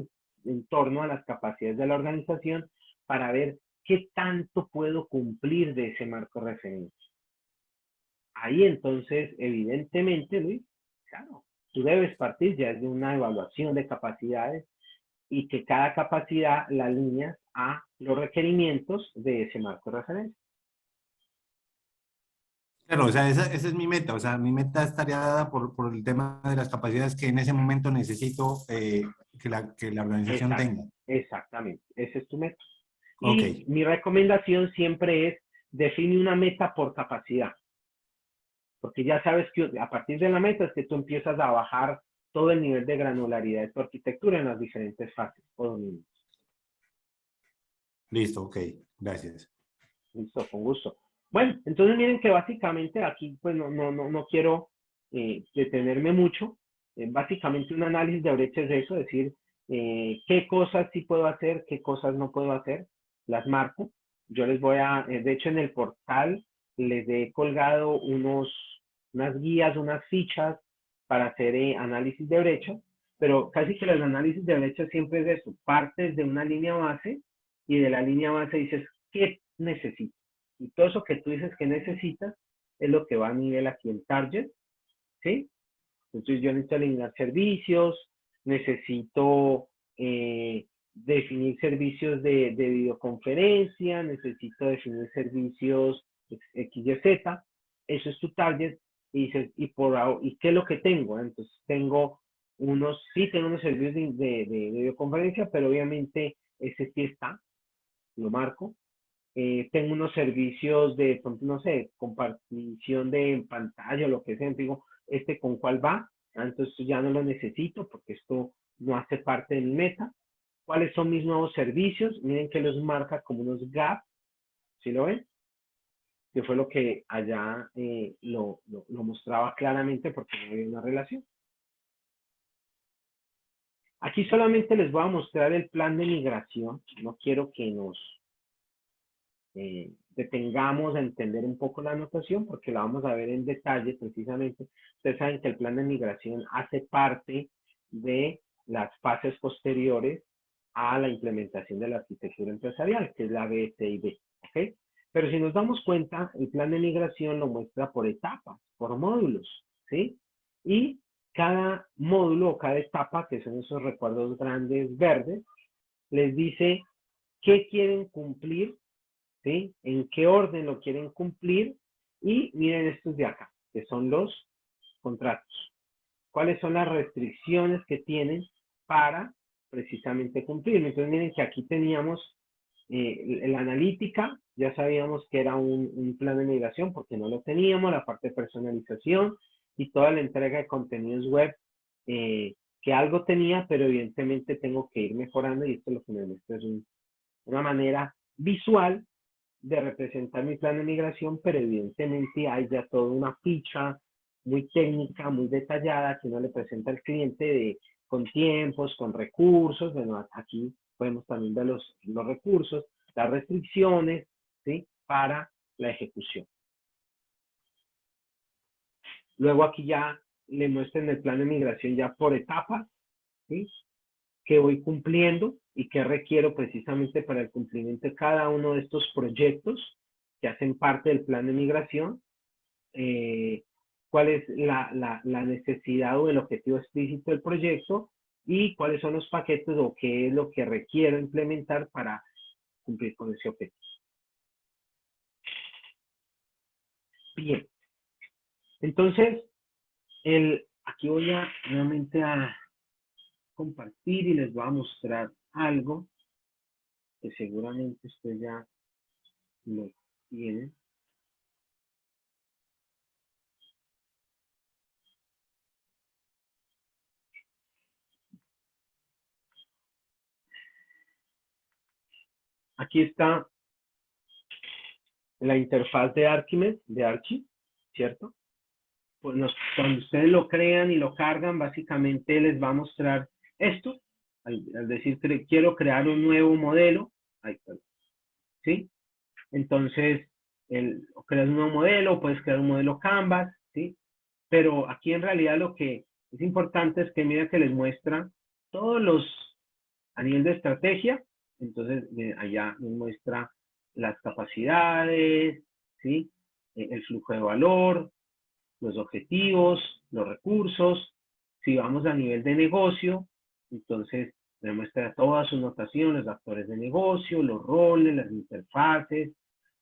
en torno a las capacidades de la organización para ver ¿qué tanto puedo cumplir de ese marco de referencia? Ahí entonces, evidentemente, Luis, claro, tú debes partir ya de una evaluación de capacidades y que cada capacidad la alineas a los requerimientos de ese marco de referencia. Claro, o sea, esa es mi meta. O sea, mi meta estaría dada por el tema de las capacidades que en ese momento necesito que la organización tenga. Exactamente, ese es tu meta. Ok, Y mi recomendación siempre es definir una meta por capacidad. Porque ya sabes que a partir de la meta es que tú empiezas a bajar todo el nivel de granularidad de tu arquitectura en las diferentes fases o dominios. listo, ok, gracias. Listo, con gusto. Bueno, entonces miren que básicamente aquí pues no quiero detenerme mucho. Básicamente un análisis de brecha es eso, es decir, qué cosas sí puedo hacer, qué cosas no puedo hacer, las marco. Yo les voy a, de hecho en el portal les he colgado unas guías, unas fichas para hacer análisis de brecha, pero casi que los análisis de brecha siempre es eso, partes de una línea base y de la línea base dices, ¿qué necesito? Y todo eso que tú dices que necesitas es lo que va a nivel aquí en target, ¿sí? Entonces yo necesito eliminar servicios, necesito definir servicios de videoconferencia, necesito definir servicios XYZ, eso es tu target, y dices, ¿y qué es lo que tengo? Entonces tengo tengo unos servicios de videoconferencia, pero obviamente ese sí está, lo marco. Tengo unos servicios de, no sé, compartición de pantalla o lo que sea, digo, ¿con cuál va? Entonces ya no lo necesito porque esto no hace parte de mi meta. ¿Cuáles son mis nuevos servicios? Miren que los marca como unos gaps, ¿sí lo ven? Que fue lo que allá lo mostraba claramente porque no había una relación. Aquí solamente les voy a mostrar el plan de migración. No quiero que nos detengamos a entender un poco la anotación porque la vamos a ver en detalle precisamente. Ustedes saben que el plan de migración hace parte de las fases posteriores a la implementación de la arquitectura empresarial, que es la B, C y D. ¿Okay? Pero si nos damos cuenta, el plan de migración lo muestra por etapas, por módulos, ¿sí? Y cada módulo o cada etapa, que son esos recuadros grandes verdes, les dice qué quieren cumplir, ¿sí? En qué orden lo quieren cumplir y miren estos de acá, que son los contratos. ¿Cuáles son las restricciones que tienen para precisamente cumplir? Entonces miren que aquí teníamos la analítica, ya sabíamos que era un plan de migración porque no lo teníamos, la parte de personalización y toda la entrega de contenidos web que algo tenía, pero evidentemente tengo que ir mejorando y esto es lo que me muestra es una manera visual de representar mi plan de migración, pero evidentemente hay ya toda una ficha muy técnica, muy detallada que uno le presenta al cliente con tiempos, con recursos. Bueno, aquí podemos también ver los recursos, las restricciones, ¿sí? Para la ejecución. Luego aquí ya le muestran el plan de migración ya por etapas, ¿sí? Que voy cumpliendo y que requiero precisamente para el cumplimiento de cada uno de estos proyectos que hacen parte del plan de migración, cuál es la necesidad o el objetivo explícito del proyecto y cuáles son los paquetes o qué es lo que requiero implementar para cumplir con ese objetivo. Bien, entonces, aquí voy nuevamente a compartir y les voy a mostrar algo que seguramente usted ya lo tiene. Aquí está la interfaz de Archimedes, de Archie, ¿cierto? Pues cuando ustedes lo crean y lo cargan, básicamente les va a mostrar esto. Al decir que quiero crear un nuevo modelo, ¿sí? Entonces, creas un nuevo modelo, puedes crear un modelo Canvas, ¿sí? Pero aquí en realidad lo que es importante es que mira que les muestra todos los, a nivel de estrategia, entonces allá les muestra las capacidades, ¿sí? El flujo de valor, los objetivos, los recursos. Si vamos a nivel de negocio, entonces demuestra todas sus notaciones, los actores de negocio, los roles, las interfaces,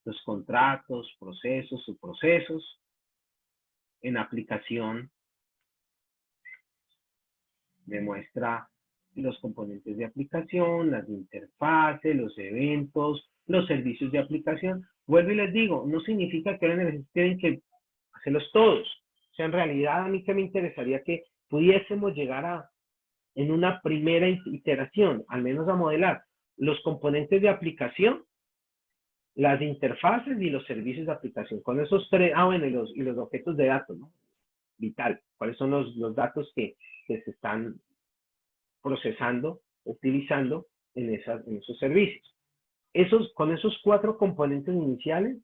los contratos, procesos, subprocesos. En aplicación, demuestra los componentes de aplicación, las interfaces, los eventos, los servicios de aplicación. Vuelvo y les digo, no significa que ahora tienen que hacerlos todos. O sea, en realidad a mí que me interesaría que pudiésemos llegar a, en una primera iteración, al menos a modelar los componentes de aplicación, las interfaces y los servicios de aplicación. Con esos tres, bueno, y los objetos de datos, ¿no? Vital. ¿Cuáles son los datos que se están procesando, utilizando en esos servicios? Con esos 4 componentes iniciales,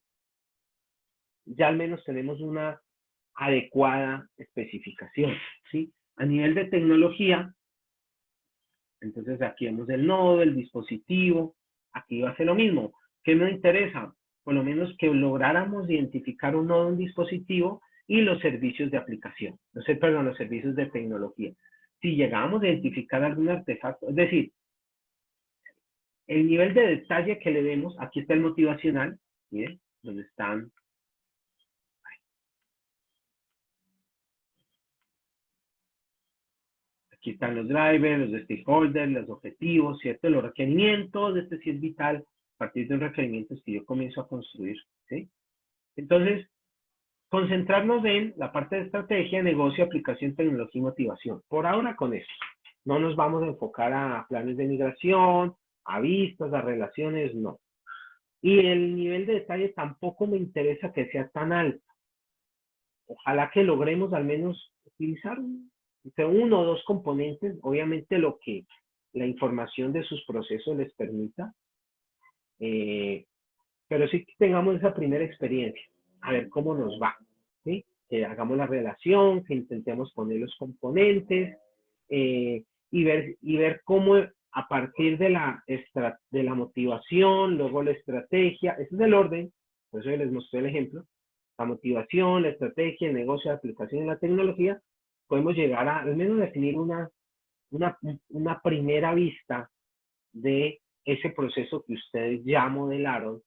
ya al menos tenemos una adecuada especificación, ¿sí? A nivel de tecnología, entonces aquí vemos el nodo, el dispositivo, aquí va a ser lo mismo. ¿Qué nos interesa? Por lo menos que lográramos identificar un nodo, un dispositivo y los servicios de aplicación, los servicios de tecnología. Si llegamos a identificar algún artefacto, es decir, el nivel de detalle que le demos, aquí está el motivacional, miren, donde están. Aquí están los drivers, los stakeholders, los objetivos, ¿cierto? Los requerimientos, este sí es vital, a partir de los requerimientos que yo comienzo a construir, ¿sí? Entonces, concentrarnos en la parte de estrategia, negocio, aplicación, tecnología y motivación. Por ahora con eso. No nos vamos a enfocar a planes de migración, a vistas, a relaciones, no. Y el nivel de detalle tampoco me interesa que sea tan alto. Ojalá que logremos al menos utilizar uno o 2 componentes, obviamente lo que la información de sus procesos les permita, pero sí que tengamos esa primera experiencia, a ver cómo nos va, ¿sí? Que hagamos la relación, que intentemos poner los componentes y ver cómo a partir de la motivación, luego la estrategia, ese es el orden, por eso les mostré el ejemplo, la motivación, la estrategia, el negocio, la aplicación y la tecnología, podemos llegar a al menos definir una primera vista de ese proceso que ustedes ya modelaron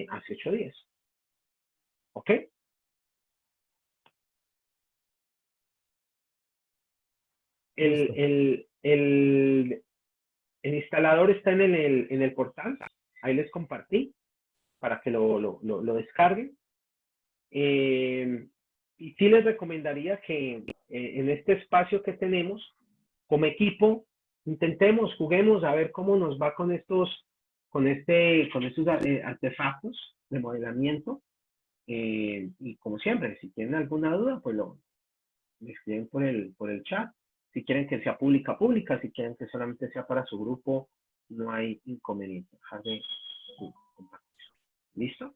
hace 8 días. ¿Ok? El instalador está en el portal, ahí les compartí para que lo descarguen. Y sí les recomendaría que en este espacio que tenemos, como equipo, intentemos, juguemos a ver cómo nos va con estos artefactos de modelamiento. Y como siempre, si tienen alguna duda, pues me escriben por el chat. Si quieren que sea pública, pública. Si quieren que solamente sea para su grupo, no hay inconveniente. Dejar de compartir. ¿Listo?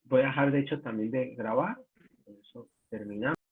Voy a dejar, de hecho, también de grabar. Con eso terminamos.